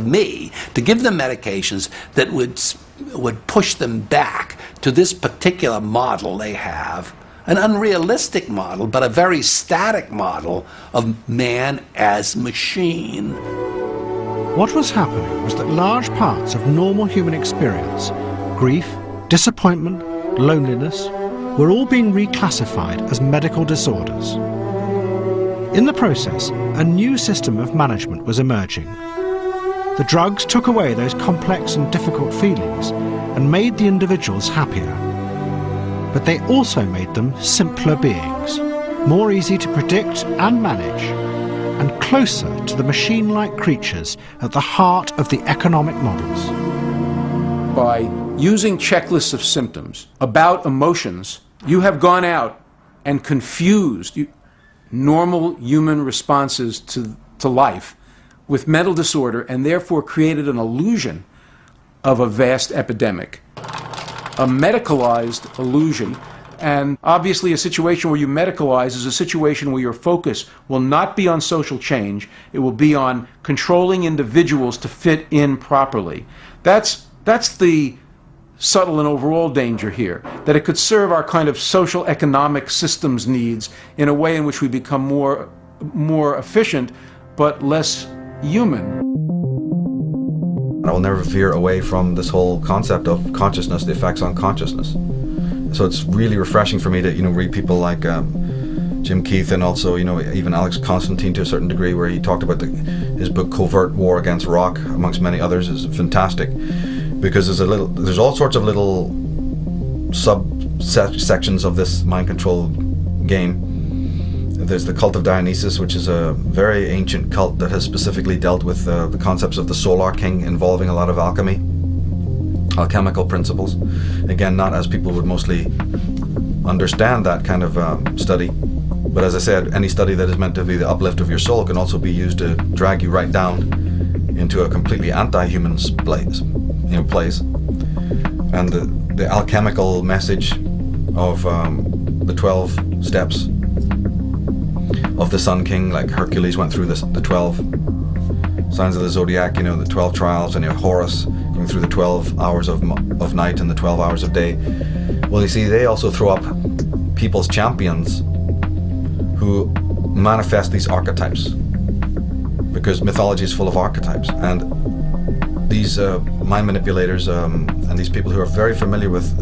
me to give them medications that would push them back to this particular model they have, an unrealistic model, but a very static model of man as machine. What was happening was that large parts of normal human experience, grief, disappointment, loneliness, were all being reclassified as medical disorders. In the process, a new system of management was emerging. The drugs took away those complex and difficult feelings and made the individuals happier. But they also made them simpler beings, more easy to predict and manage, and closer to the machine-like creatures at the heart of the economic models. By using checklists of symptoms about emotions, you have gone out and confused normal human responses to life with mental disorder, and therefore created an illusion of a vast epidemic. A medicalized illusion, and obviously a situation where you medicalize is a situation where your focus will not be on social change, it will be on controlling individuals to fit in properly. That's the subtle and overall danger here, that it could serve our kind of social economic systems needs in a way in which we become more efficient but less human. I will never veer away from this whole concept of consciousness, the effects on consciousness. So it's really refreshing for me to read people like Jim Keith, and also even Alex Constantine to a certain degree, where he talked about his book Covert War Against Rock, amongst many others, is fantastic. Because there's all sorts of little sections of this mind control game. There's the cult of Dionysus, which is a very ancient cult that has specifically dealt with the concepts of the Solar King, involving a lot of alchemy, alchemical principles. Again, not as people would mostly understand that kind of study. But as I said, any study that is meant to be the uplift of your soul can also be used to drag you right down into a completely anti-human place. And the alchemical message of the 12 steps of the Sun King, like Hercules went through the 12 signs of the zodiac, you know, the 12 trials, and you have Horus going through the 12 hours of night and the 12 hours of day. Well, you see, they also throw up people's champions who manifest these archetypes, because mythology is full of archetypes, and these mind manipulators and these people who are very familiar with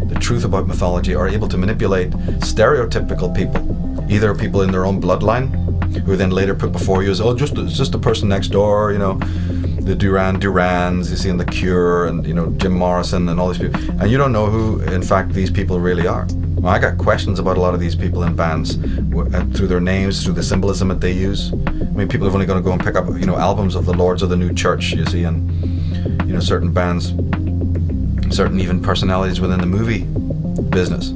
the truth about mythology are able to manipulate stereotypical people, either people in their own bloodline, who are then later put before you as, oh, it's just the person next door, you know, the Durans you see in The Cure, and, you know, Jim Morrison and all these people, and you don't know who, in fact, these people really are. Well, I got questions about a lot of these people in bands through their names, through the symbolism that they use. I mean, people are only going to go and pick up, you know, albums of the Lords of the New Church, you see, and, you know, certain bands, certain even personalities within the movie business.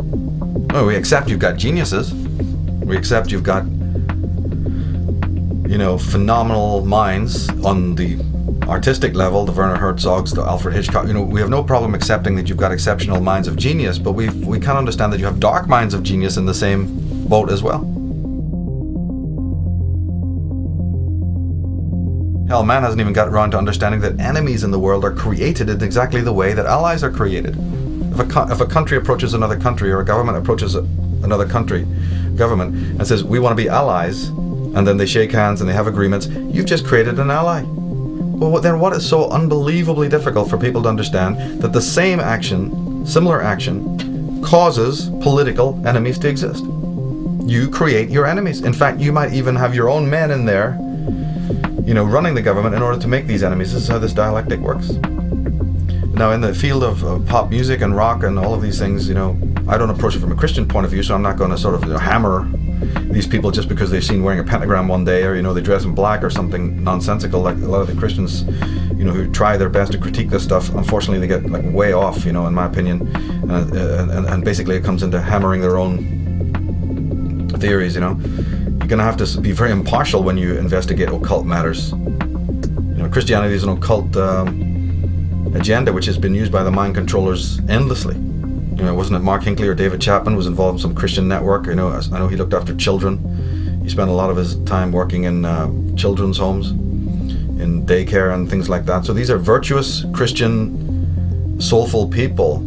Oh, we accept you've got geniuses. We accept you've got, you know, phenomenal minds on the artistic level, the Werner Herzogs, the Alfred Hitchcock. You know, we have no problem accepting that you've got exceptional minds of genius, but we can't understand that you have dark minds of genius in the same boat as well. Hell, man hasn't even got around to understanding that enemies in the world are created in exactly the way that allies are created. If a country approaches another country, or a government approaches another country government and says, we want to be allies, and then they shake hands and they have agreements, you've just created an ally. Well, then what is so unbelievably difficult for people to understand that the same action, similar action, causes political enemies to exist? You create your enemies. In fact, you might even have your own men in there, you know, running the government in order to make these enemies. This is how this dialectic works. Now, in the field of pop music and rock and all of these things, you know, I don't approach it from a Christian point of view, so I'm not going to sort of, you know, hammer these people just because they've seen wearing a pentagram one day, or, you know, they dress in black or something nonsensical, like a lot of the Christians, you know, who try their best to critique this stuff. Unfortunately, they get like way off, you know, in my opinion, and basically it comes into hammering their own theories. You know, you're going to have to be very impartial when you investigate occult matters. You know, Christianity is an occult agenda which has been used by the mind controllers endlessly. You know, wasn't it Mark Hinckley or David Chapman was involved in some Christian network? You know, I know he looked after children. He spent a lot of his time working in children's homes, in daycare and things like that. So these are virtuous Christian, soulful people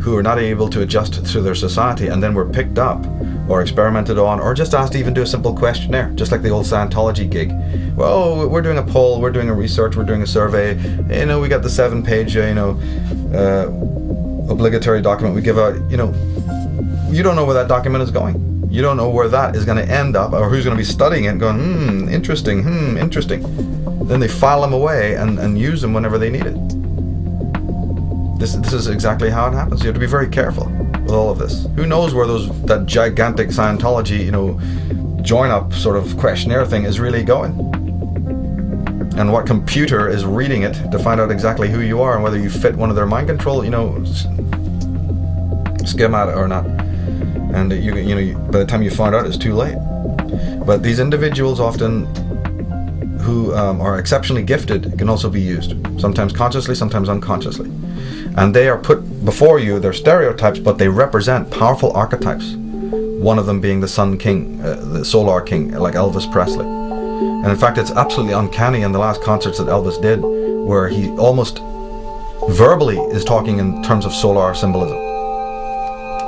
who are not able to adjust to their society, and then were picked up or experimented on, or just asked to even do a simple questionnaire, just like the old Scientology gig. Well, we're doing a poll, we're doing a research, we're doing a survey. You know, we got the 7-page, you know, obligatory document we give out. You know, you don't know where that document is going. You don't know where that is going to end up, or who's going to be studying it and going, interesting, interesting. Then they file them away and use them whenever they need it. This is exactly how it happens. You have to be very careful with all of this. Who knows where that gigantic Scientology, you know, join up sort of questionnaire thing is really going, and what computer is reading it to find out exactly who you are and whether you fit one of their mind control, you know, schema or not. And you know, by the time you find out, it's too late. But these individuals often, who are exceptionally gifted, can also be used, sometimes consciously, sometimes unconsciously. And they are put before you, they're stereotypes, but they represent powerful archetypes. One of them being the Sun King, the Solar King, like Elvis Presley. And in fact, it's absolutely uncanny in the last concerts that Elvis did, where he almost verbally is talking in terms of solar symbolism.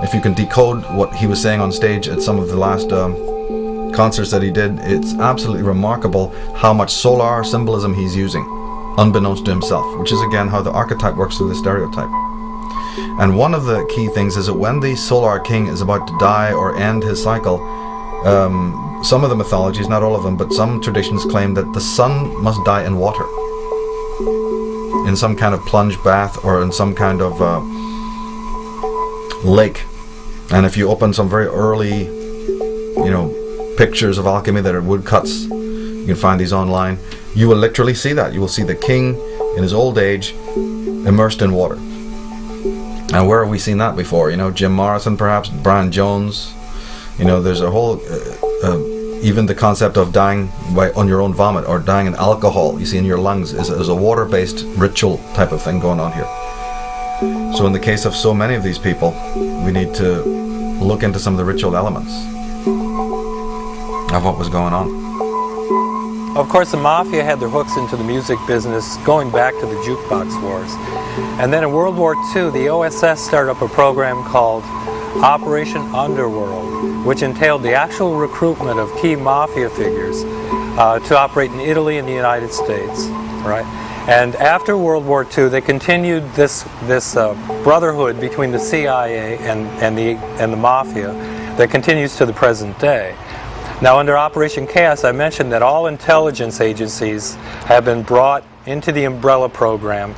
If you can decode what he was saying on stage at some of the last concerts that he did, it's absolutely remarkable how much solar symbolism he's using, unbeknownst to himself, which is again how the archetype works through the stereotype. And one of the key things is that when the Solar King is about to die or end his cycle, some of the mythologies, not all of them, but some traditions claim that the sun must die in water, in some kind of plunge bath or in some kind of lake. And if you open some very early, you know, pictures of alchemy that are woodcuts, you can find these online, you will literally see that. You will see the king in his old age immersed in water. And where have we seen that before? You know, Jim Morrison perhaps, Brian Jones. You know, there's a whole even the concept of dying on your own vomit or dying in alcohol, you see, in your lungs, is a water-based ritual type of thing going on here. So in the case of so many of these people, we need to look into some of the ritual elements of what was going on. Of course, the Mafia had their hooks into the music business going back to the jukebox wars. And then in World War II, the OSS started up a program called Operation Underworld, which entailed the actual recruitment of key Mafia figures to operate in Italy and the United States, right? And after World War II, they continued this brotherhood between the CIA and the Mafia that continues to the present day. Now, under Operation Chaos, I mentioned that all intelligence agencies have been brought into the umbrella program.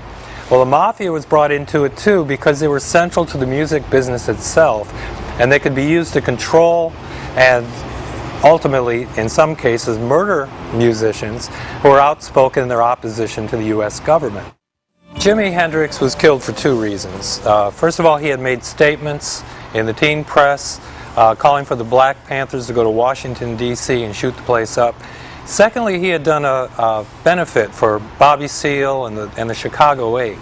Well, the Mafia was brought into it too because they were central to the music business itself, and they could be used to control and ultimately, in some cases, murder musicians who are outspoken in their opposition to the U.S. government. Jimi Hendrix was killed for two reasons. First of all, he had made statements in the teen press calling for the Black Panthers to go to Washington, D.C. and shoot the place up. Secondly, he had done a benefit for Bobby Seale and the Chicago 8.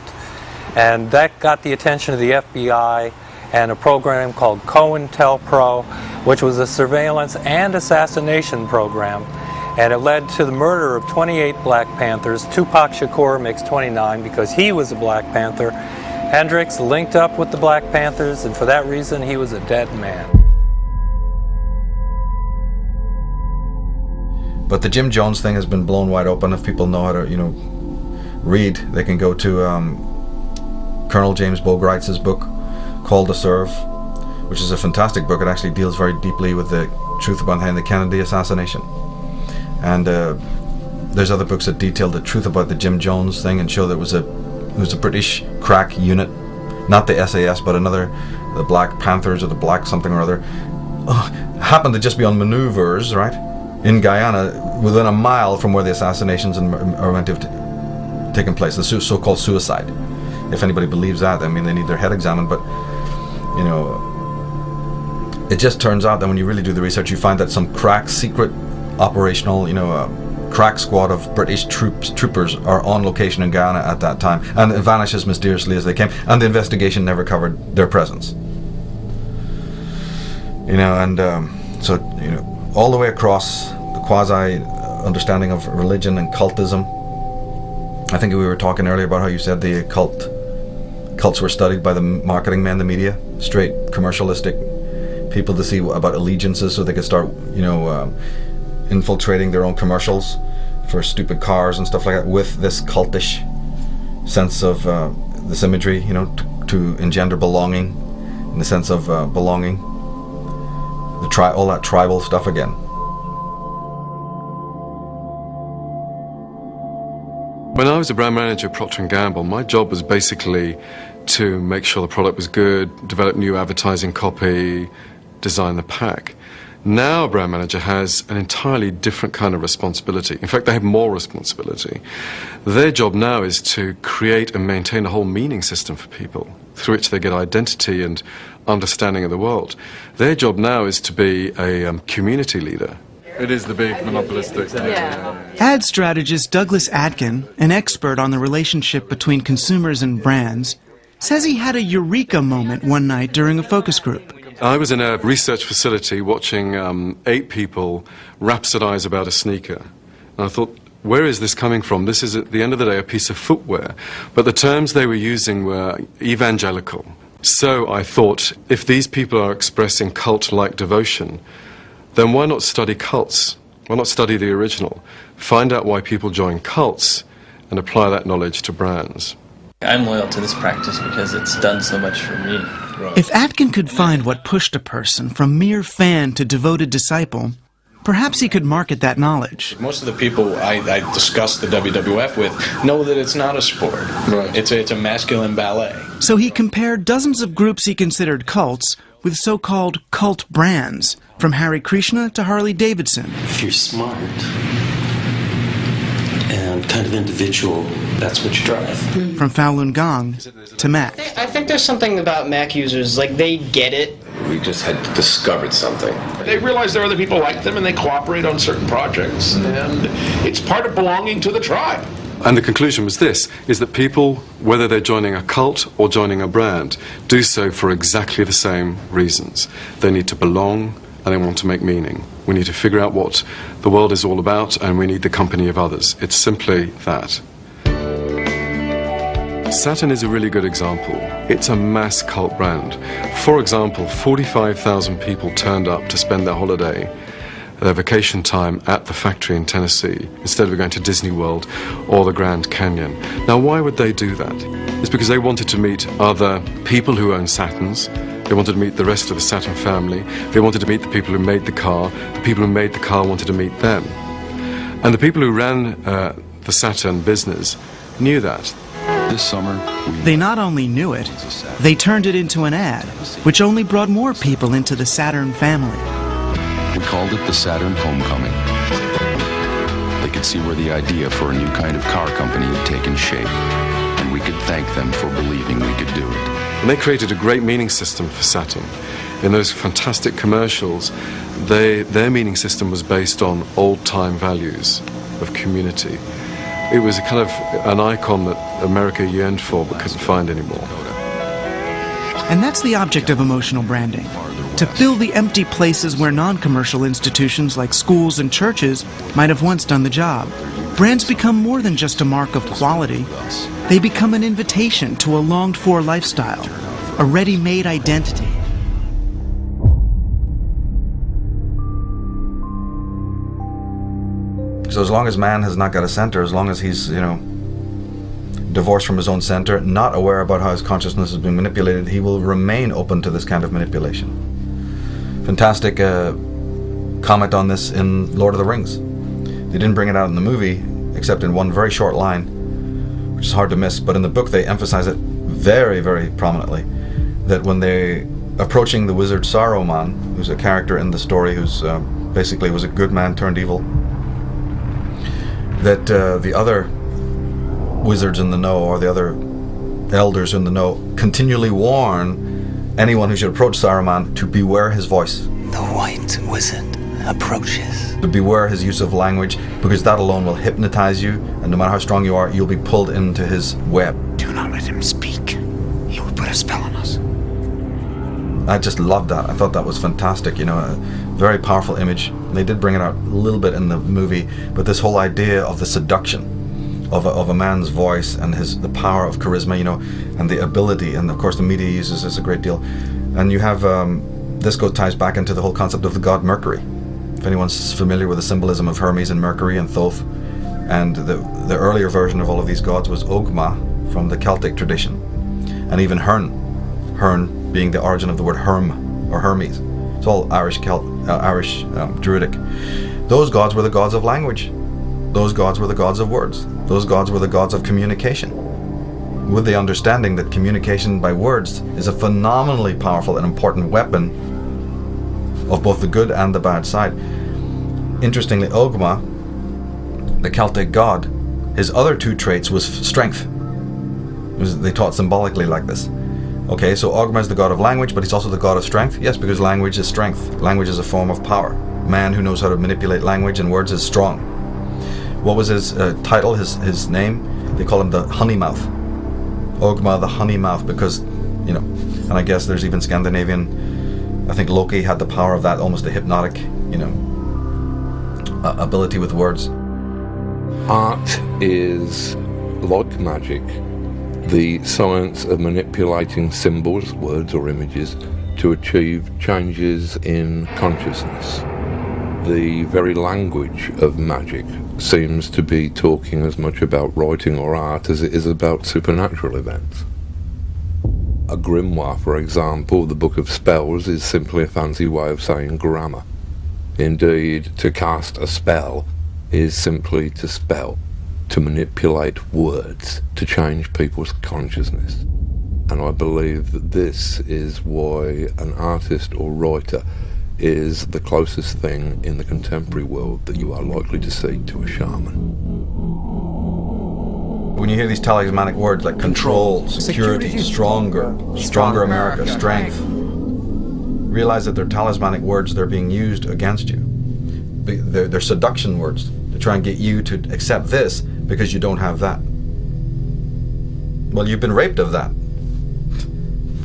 And that got the attention of the FBI and a program called COINTELPRO, which was a surveillance and assassination program. And it led to the murder of 28 Black Panthers. Tupac Shakur makes 29 because he was a Black Panther. Hendrix linked up with the Black Panthers, and for that reason, he was a dead man. But the Jim Jones thing has been blown wide open. If people know how to, read, they can go to Colonel James Bogart's book called The Serve, which is a fantastic book. It actually deals very deeply with the truth behind the Kennedy assassination. And there's other books that detail the truth about the Jim Jones thing and show that it was a British crack unit, not the SAS, but the Black Panthers or the Black something or other, happened to just be on maneuvers, right, in Guyana, within a mile from where the assassinations are meant to have taken place, the so-called suicide. If anybody believes that, I mean, they need their head examined, but, it just turns out that when you really do the research, you find that some crack secret operational, crack squad of British troopers are on location in Guyana at that time, and it vanished as mysteriously as they came, and the investigation never covered their presence. All the way across the quasi-understanding of religion and cultism. I think we were talking earlier about how you said the cults were studied by the marketing men, the media, straight commercialistic people to see about allegiances so they could start, infiltrating their own commercials for stupid cars and stuff like that with this cultish sense of this imagery, to engender belonging, in the sense of belonging. All that tribal stuff again. When I was a brand manager at Procter & Gamble, my job was basically to make sure the product was good, develop new advertising copy, design the pack. Now a brand manager has an entirely different kind of responsibility. In fact, they have more responsibility. Their job now is to create and maintain a whole meaning system for people, through which they get identity and understanding of the world. Their job now is to be a community leader. It is the big monopolistic. Ad strategist Douglas Atkin, an expert on the relationship between consumers and brands, says he had a eureka moment one night during a focus group. I was in a research facility watching 8 people rhapsodize about a sneaker. And I thought, where is this coming from? This is, at the end of the day, a piece of footwear. But the terms they were using were evangelical. So I thought, if these people are expressing cult-like devotion, then why not study cults? Why not study the original? Find out why people join cults and apply that knowledge to brands. I'm loyal to this practice because it's done so much for me. If Atkin could find what pushed a person from mere fan to devoted disciple, perhaps he could market that knowledge. Most of the people I discuss the WWF with know that it's not a sport. Right. It's a masculine ballet. So he compared dozens of groups he considered cults with so-called cult brands, from Hare Krishna to Harley Davidson. If you're smart and kind of individual, that's what you drive. From Falun Gong to Mac. I think there's something about Mac users, like they get it, We just had discovered something. They realize there are other people like them and they cooperate on certain projects, and it's part of belonging to the tribe. And the conclusion was this, is that people, whether they're joining a cult or joining a brand, do so for exactly the same reasons. They need to belong and they want to make meaning. We need to figure out what the world is all about, and we need the company of others. It's simply that. Saturn is a really good example. It's a mass cult brand. For example, 45,000 people turned up to spend their holiday, their vacation time at the factory in Tennessee, instead of going to Disney World or the Grand Canyon. Now, why would they do that? It's because they wanted to meet other people who own Saturns. They wanted to meet the rest of the Saturn family. They wanted to meet the people who made the car. The people who made the car wanted to meet them. And the people who ran the Saturn business knew that. This summer, they not only knew it, they turned it into an ad, which only brought more people into the Saturn family. We called it the Saturn Homecoming. They could see where the idea for a new kind of car company had taken shape, and we could thank them for believing we could do it. And they created a great meaning system for Saturn. In those fantastic commercials, their meaning system was based on old-time values of community. It was a kind of an icon that America yearned for but couldn't find anymore. And that's the object of emotional branding, to fill the empty places where non-commercial institutions like schools and churches might have once done the job. Brands become more than just a mark of quality. They become an invitation to a longed-for lifestyle, a ready-made identity. So as long as man has not got a center, as long as he's, divorced from his own center, not aware about how his consciousness has been manipulated, he will remain open to this kind of manipulation. Fantastic comment on this in Lord of the Rings. They didn't bring it out in the movie, except in one very short line, which is hard to miss, but in the book they emphasize it very, very prominently, that when they approaching the wizard Saruman, who's a character in the story who's basically was a good man turned evil, that the other wizards in the know, or the other elders in the know, continually warn anyone who should approach Saruman to beware his voice. The white wizard approaches. To beware his use of language, because that alone will hypnotize you, and no matter how strong you are, you'll be pulled into his web. Do not let him speak. He will put a spell on us. I just loved that. I thought that was fantastic, a very powerful image. They did bring it out a little bit in the movie, but this whole idea of the seduction of a man's voice and the power of charisma, and the ability, and of course the media uses this a great deal. And you have, this ties back into the whole concept of the god Mercury. If anyone's familiar with the symbolism of Hermes and Mercury and Thoth, and the earlier version of all of these gods was Ogma from the Celtic tradition, and even Hern being the origin of the word Herm or Hermes. It's all Irish Druidic. Those gods were the gods of language. Those gods were the gods of words. Those gods were the gods of communication, with the understanding that communication by words is a phenomenally powerful and important weapon of both the good and the bad side. Interestingly, Ogma, the Celtic god, his other two traits was strength. They taught symbolically like this. Okay, so Ogma is the god of language, but he's also the god of strength. Yes, because language is strength. Language is a form of power. Man who knows how to manipulate language and words is strong. What was his title, his name? They call him the Honey Mouth. Ogma the Honey Mouth, because, and I guess there's even Scandinavian, I think Loki had the power of that, almost a hypnotic, ability with words. Art is like magic, the science of manipulating symbols, words or images, to achieve changes in consciousness. The very language of magic seems to be talking as much about writing or art as it is about supernatural events. A grimoire, for example, the Book of Spells, is simply a fancy way of saying grammar. Indeed, to cast a spell is simply to spell, to manipulate words, to change people's consciousness. And I believe that this is why an artist or writer is the closest thing in the contemporary world that you are likely to see to a shaman. When you hear these talismanic words like control, security, stronger America, strength, realize that they're talismanic words, they're being used against you. They're seduction words to try and get you to accept this because you don't have that. Well, you've been raped of that.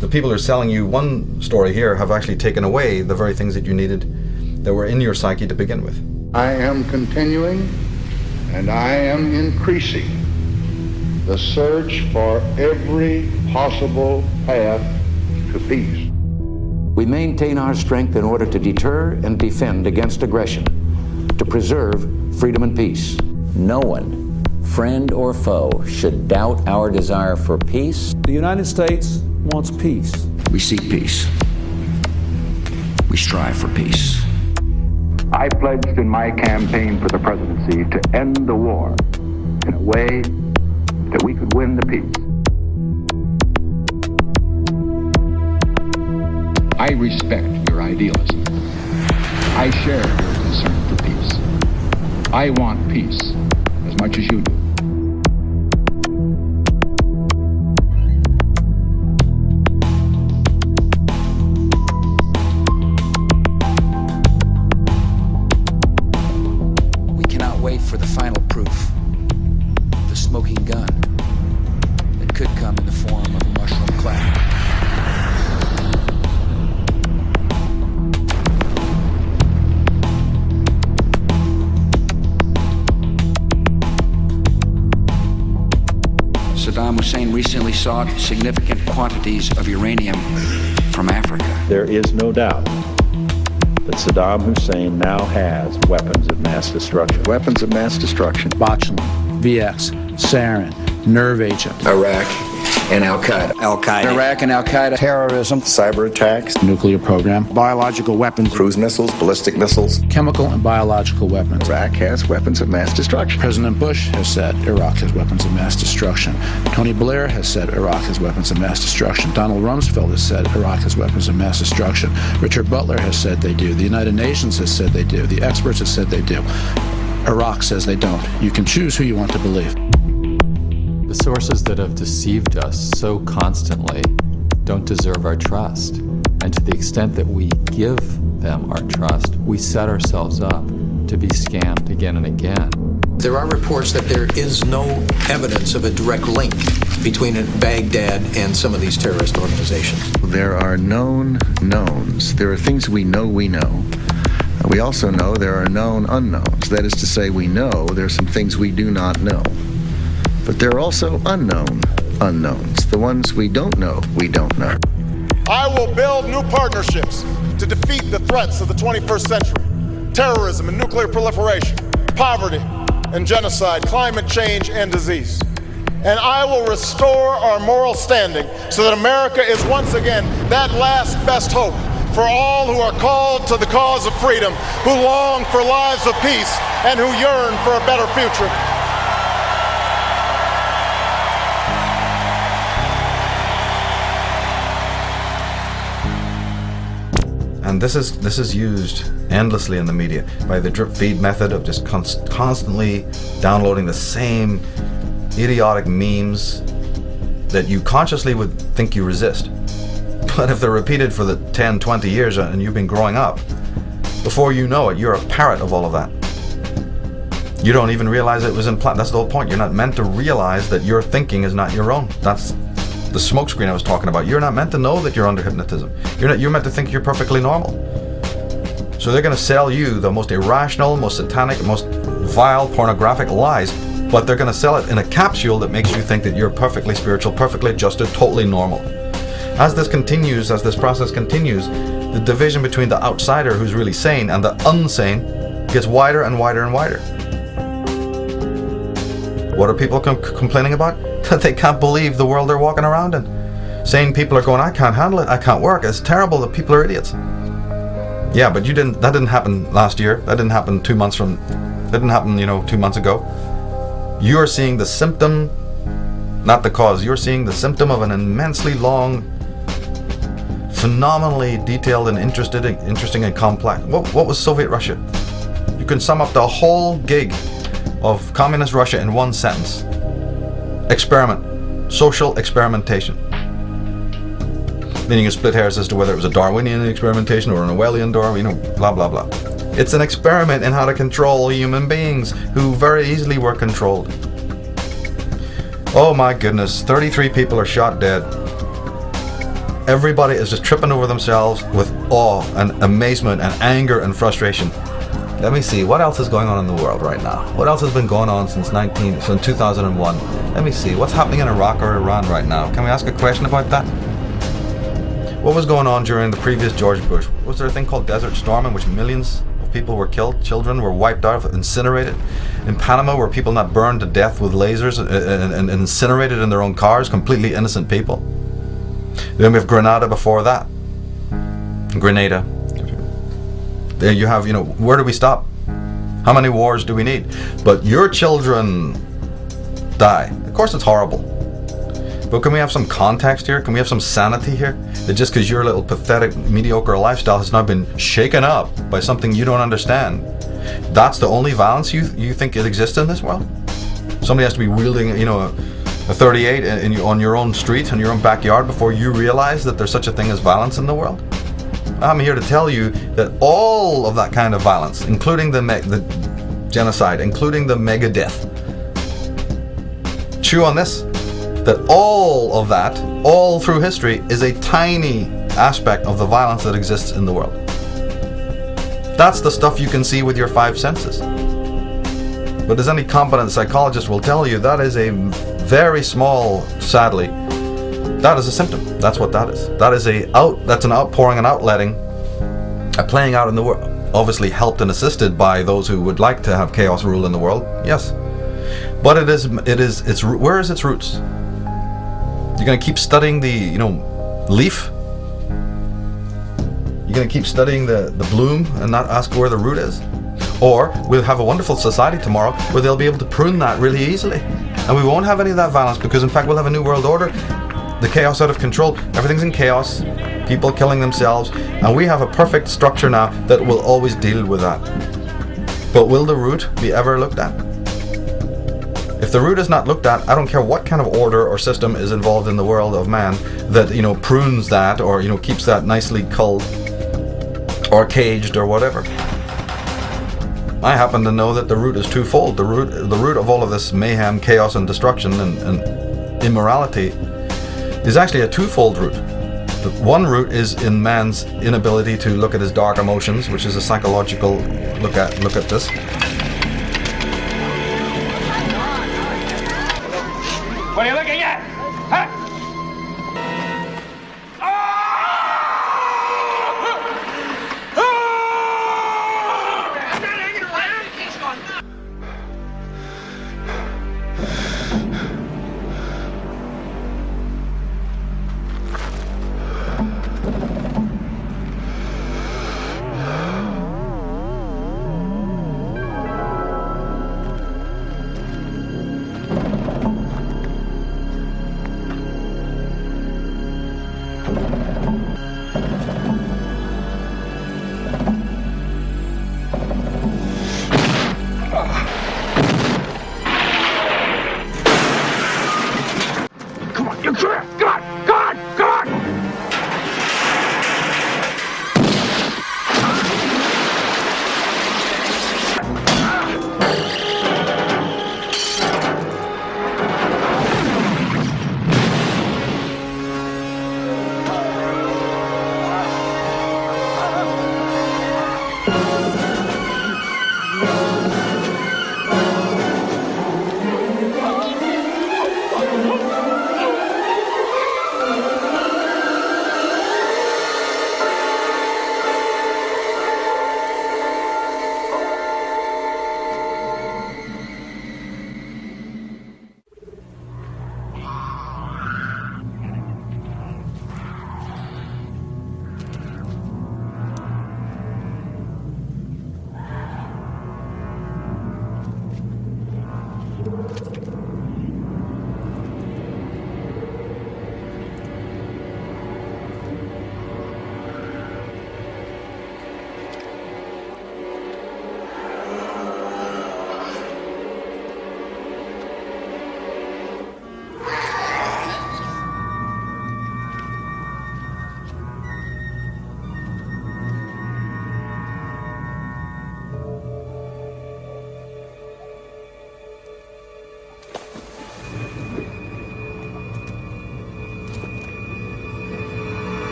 The people who are selling you one story here have actually taken away the very things that you needed that were in your psyche to begin with. I am continuing and I am increasing the search for every possible path to peace. We maintain our strength in order to deter and defend against aggression, to preserve freedom and peace. No one, friend or foe, should doubt our desire for peace. The United States wants peace. We seek peace. We strive for peace. I pledged in my campaign for the presidency to end the war in a way that we could win the peace. I respect your idealism. I share your concern for peace. I want peace as much as you do. We cannot wait for the final proof, the smoking gun that could come in the form of a mushroom cloud. Saddam Hussein recently sought significant quantities of uranium from Africa. There is no doubt that Saddam Hussein now has weapons of mass destruction. Weapons of mass destruction. Botulinum, VX, sarin, nerve agent. Iraq and Al-Qaeda. Iraq and Al-Qaeda. Terrorism, cyber attacks, Nuclear program. Biological weapons. cruise missiles, ballistic missiles. Chemical and biological weapons. Iraq has weapons of mass destruction. President Bush has said Iraq has weapons of mass destruction. Tony Blair has said Iraq has weapons of mass destruction. Donald Rumsfeld has said Iraq has weapons of mass destruction. Richard Butler has said they do. The United Nations has said they do. The experts have said they do. Iraq says they don't. You can choose who you want to believe. The sources that have deceived us so constantly don't deserve our trust. And to the extent that we give them our trust, we set ourselves up to be scammed again and again. There are reports that there is no evidence of a direct link between Baghdad and some of these terrorist organizations. There are known knowns. There are things we know we know. We also know there are known unknowns. That is to say, we know there are some things we do not know. But there are also unknown unknowns. The ones we don't know, we don't know. I will build new partnerships to defeat the threats of the 21st century. Terrorism and nuclear proliferation, poverty and genocide, climate change and disease. And I will restore our moral standing so that America is once again that last best hope for all who are called to the cause of freedom, who long for lives of peace, and who yearn for a better future. And this is used endlessly in the media by the drip feed method of just constantly downloading the same idiotic memes that you consciously would think you resist. But if they're repeated for the 10, 20 years and you've been growing up, before you know it, you're a parrot of all of that. You don't even realize it was implanted. That's the whole point. You're not meant to realize that your thinking is not your own. That's the smokescreen I was talking about. You're not meant to know that you're under hypnotism. You're meant to think you're perfectly normal. So they're going to sell you the most irrational, most satanic, most vile, pornographic lies, but they're going to sell it in a capsule that makes you think that you're perfectly spiritual, perfectly adjusted, totally normal. As this continues, as this process continues, the division between the outsider who's really sane and the unsane gets wider and wider and wider. What are people complaining about? That they can't believe the world they're walking around in. Sane people are going, I can't handle it, I can't work, it's terrible, the people are idiots. Yeah, but that didn't happen last year, that didn't happen 2 months from, that didn't happen, 2 months ago. You're seeing the symptom, not the cause. You're seeing the symptom of an immensely long, phenomenally detailed and interesting and complex. What was Soviet Russia? You can sum up the whole gig of communist Russia in one sentence. Experiment. Social experimentation. Then you can split hairs as to whether it was a Darwinian experimentation or an Orwellian Darwin, blah, blah, blah. It's an experiment in how to control human beings who very easily were controlled. Oh my goodness, 33 people are shot dead. Everybody is just tripping over themselves with awe and amazement and anger and frustration. Let me see, what else is going on in the world right now? What else has been going on since 2001? Let me see, what's happening in Iraq or Iran right now? Can we ask a question about that? What was going on during the previous George Bush? Was there a thing called Desert Storm in which millions of people were killed? Children were wiped out, incinerated? In Panama, were people not burned to death with lasers and incinerated in their own cars? Completely innocent people. Then we have Grenada before that. Grenada. There you have, where do we stop? How many wars do we need? But your children die. Of course it's horrible. But can we have some context here? Can we have some sanity here? That just because your little pathetic, mediocre lifestyle has now been shaken up by something you don't understand, that's the only violence you think it exists in this world? Somebody has to be wielding, a 38 on your own street, in your own backyard, before you realize that there's such a thing as violence in the world? I'm here to tell you that all of that kind of violence, including the genocide, including the mega death, chew on this, that all of that, all through history, is a tiny aspect of the violence that exists in the world. That's the stuff you can see with your five senses. But as any competent psychologist will tell you, that is a very small, sadly, that is a symptom. That's what that is. That's an outpouring and outletting, a playing out in the world. Obviously helped and assisted by those who would like to have chaos rule in the world. Yes. But where is its roots? You're going to keep studying the, leaf? You're going to keep studying the bloom and not ask where the root is? Or we'll have a wonderful society tomorrow where they'll be able to prune that really easily. And we won't have any of that violence because, in fact, we'll have a new world order. The chaos out of control. Everything's in chaos. People killing themselves. And we have a perfect structure now that will always deal with that. But will the root be ever looked at? If the root is not looked at, I don't care what kind of order or system is involved in the world of man that, prunes that or, keeps that nicely culled or caged or whatever. I happen to know that the root is twofold. The root of all of this mayhem, chaos, and destruction and immorality is actually a twofold root. The one root is in man's inability to look at his dark emotions, which is a psychological look at this. What are you looking at? Huh?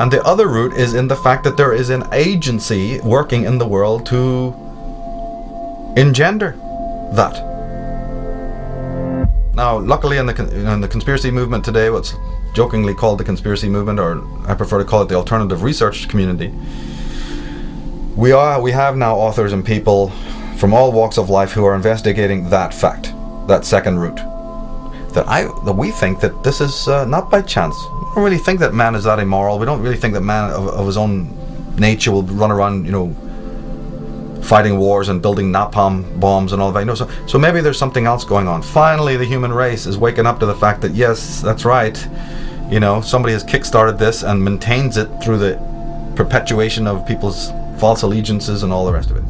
And the other root is in the fact that there is an agency working in the world to engender that. Now, luckily in the conspiracy movement today, what's jokingly called the conspiracy movement, or I prefer to call it the alternative research community, we have now authors and people from all walks of life who are investigating that fact, that second root. That we think that this is not by chance. We don't really think that man is that immoral. We don't really think that man of his own nature will run around, fighting wars and building napalm bombs and all that. So maybe there's something else going on. Finally, the human race is waking up to the fact that yes, that's right. Somebody has kickstarted this and maintains it through the perpetuation of people's false allegiances and all the rest of it.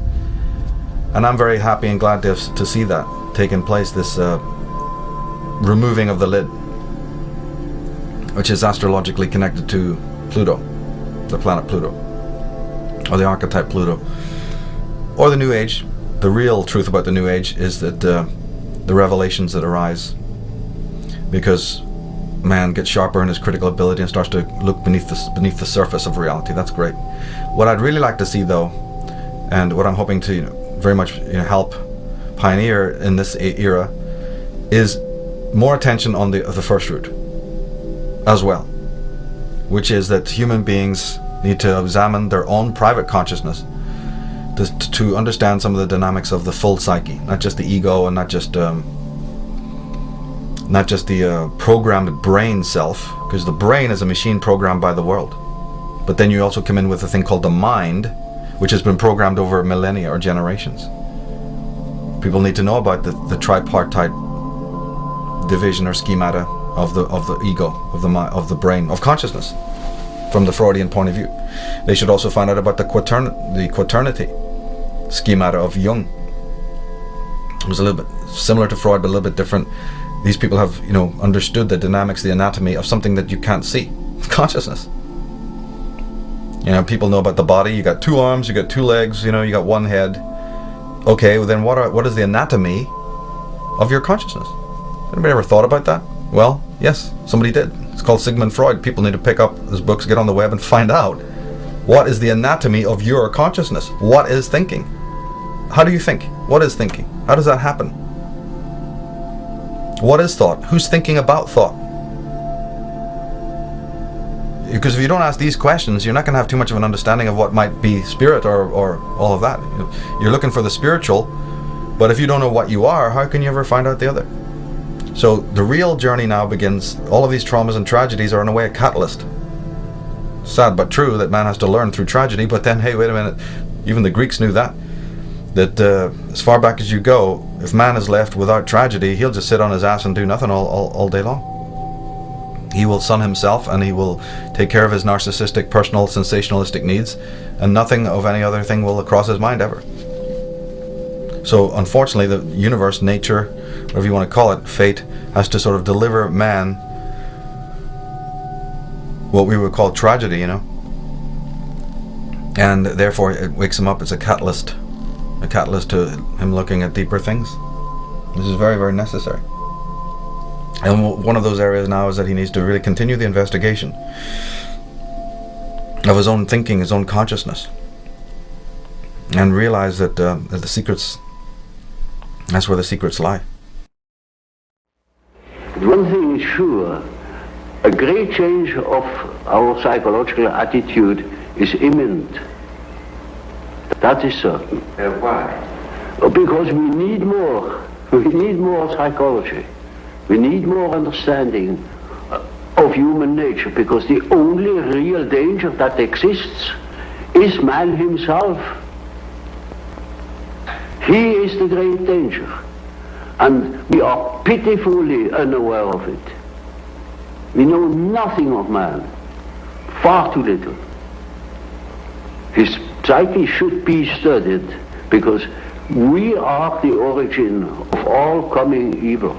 And I'm very happy and glad to see that taking place. This removing of the lid, which is astrologically connected to Pluto, the planet Pluto, or the archetype Pluto, or the New Age. The real truth about the New Age is that the revelations that arise because man gets sharper in his critical ability and starts to look beneath the surface of reality. That's great. What I'd really like to see, though, and what I'm hoping to very much help pioneer in this era, is more attention on the first root as well, which is that human beings need to examine their own private consciousness to understand some of the dynamics of the full psyche, not just the ego and not just the programmed brain self, because the brain is a machine programmed by the world. But then you also come in with a thing called the mind, which has been programmed over millennia or generations. People need to know about the tripartite division or schemata of the ego, of the brain, of consciousness, from the Freudian point of view. They should also find out about the quaternity schemata of Jung. It was a little bit similar to Freud, but a little bit different. These people have, understood the dynamics, the anatomy of something that you can't see, consciousness. People know about the body. You got 2 arms, you got 2 legs, you got 1 head. Okay, well then what is the anatomy of your consciousness? Anybody ever thought about that? Well, yes, somebody did. It's called Sigmund Freud. People need to pick up his books, get on the web and find out what is the anatomy of your consciousness. What is thinking? How do you think? What is thinking? How does that happen? What is thought? Who's thinking about thought? Because if you don't ask these questions, you're not going to have too much of an understanding of what might be spirit or all of that. You're looking for the spiritual, but if you don't know what you are, how can you ever find out the other? So the real journey now begins. All of these traumas and tragedies are in a way a catalyst. Sad but true that man has to learn through tragedy, but then, hey, wait a minute, even the Greeks knew that as far back as you go, if man is left without tragedy, he'll just sit on his ass and do nothing all day long. He will sun himself and he will take care of his narcissistic, personal, sensationalistic needs, and nothing of any other thing will cross his mind ever. So unfortunately, the universe, nature, whatever you want to call it, fate, has to sort of deliver man what we would call tragedy, and therefore it wakes him up. It's a catalyst to him looking at deeper things. This is very, very necessary. And one of those areas now is that he needs to really continue the investigation of his own thinking, his own consciousness, and realize that the secrets, that's where the secrets lie. One thing is sure, a great change of our psychological attitude is imminent. That is certain. Why? Because we need more. We need more psychology. We need more understanding of human nature, because the only real danger that exists is man himself. He is the great danger, and we are pitifully unaware of it. We know nothing of man, far too little. His psyche should be studied, because we are the origin of all coming evil.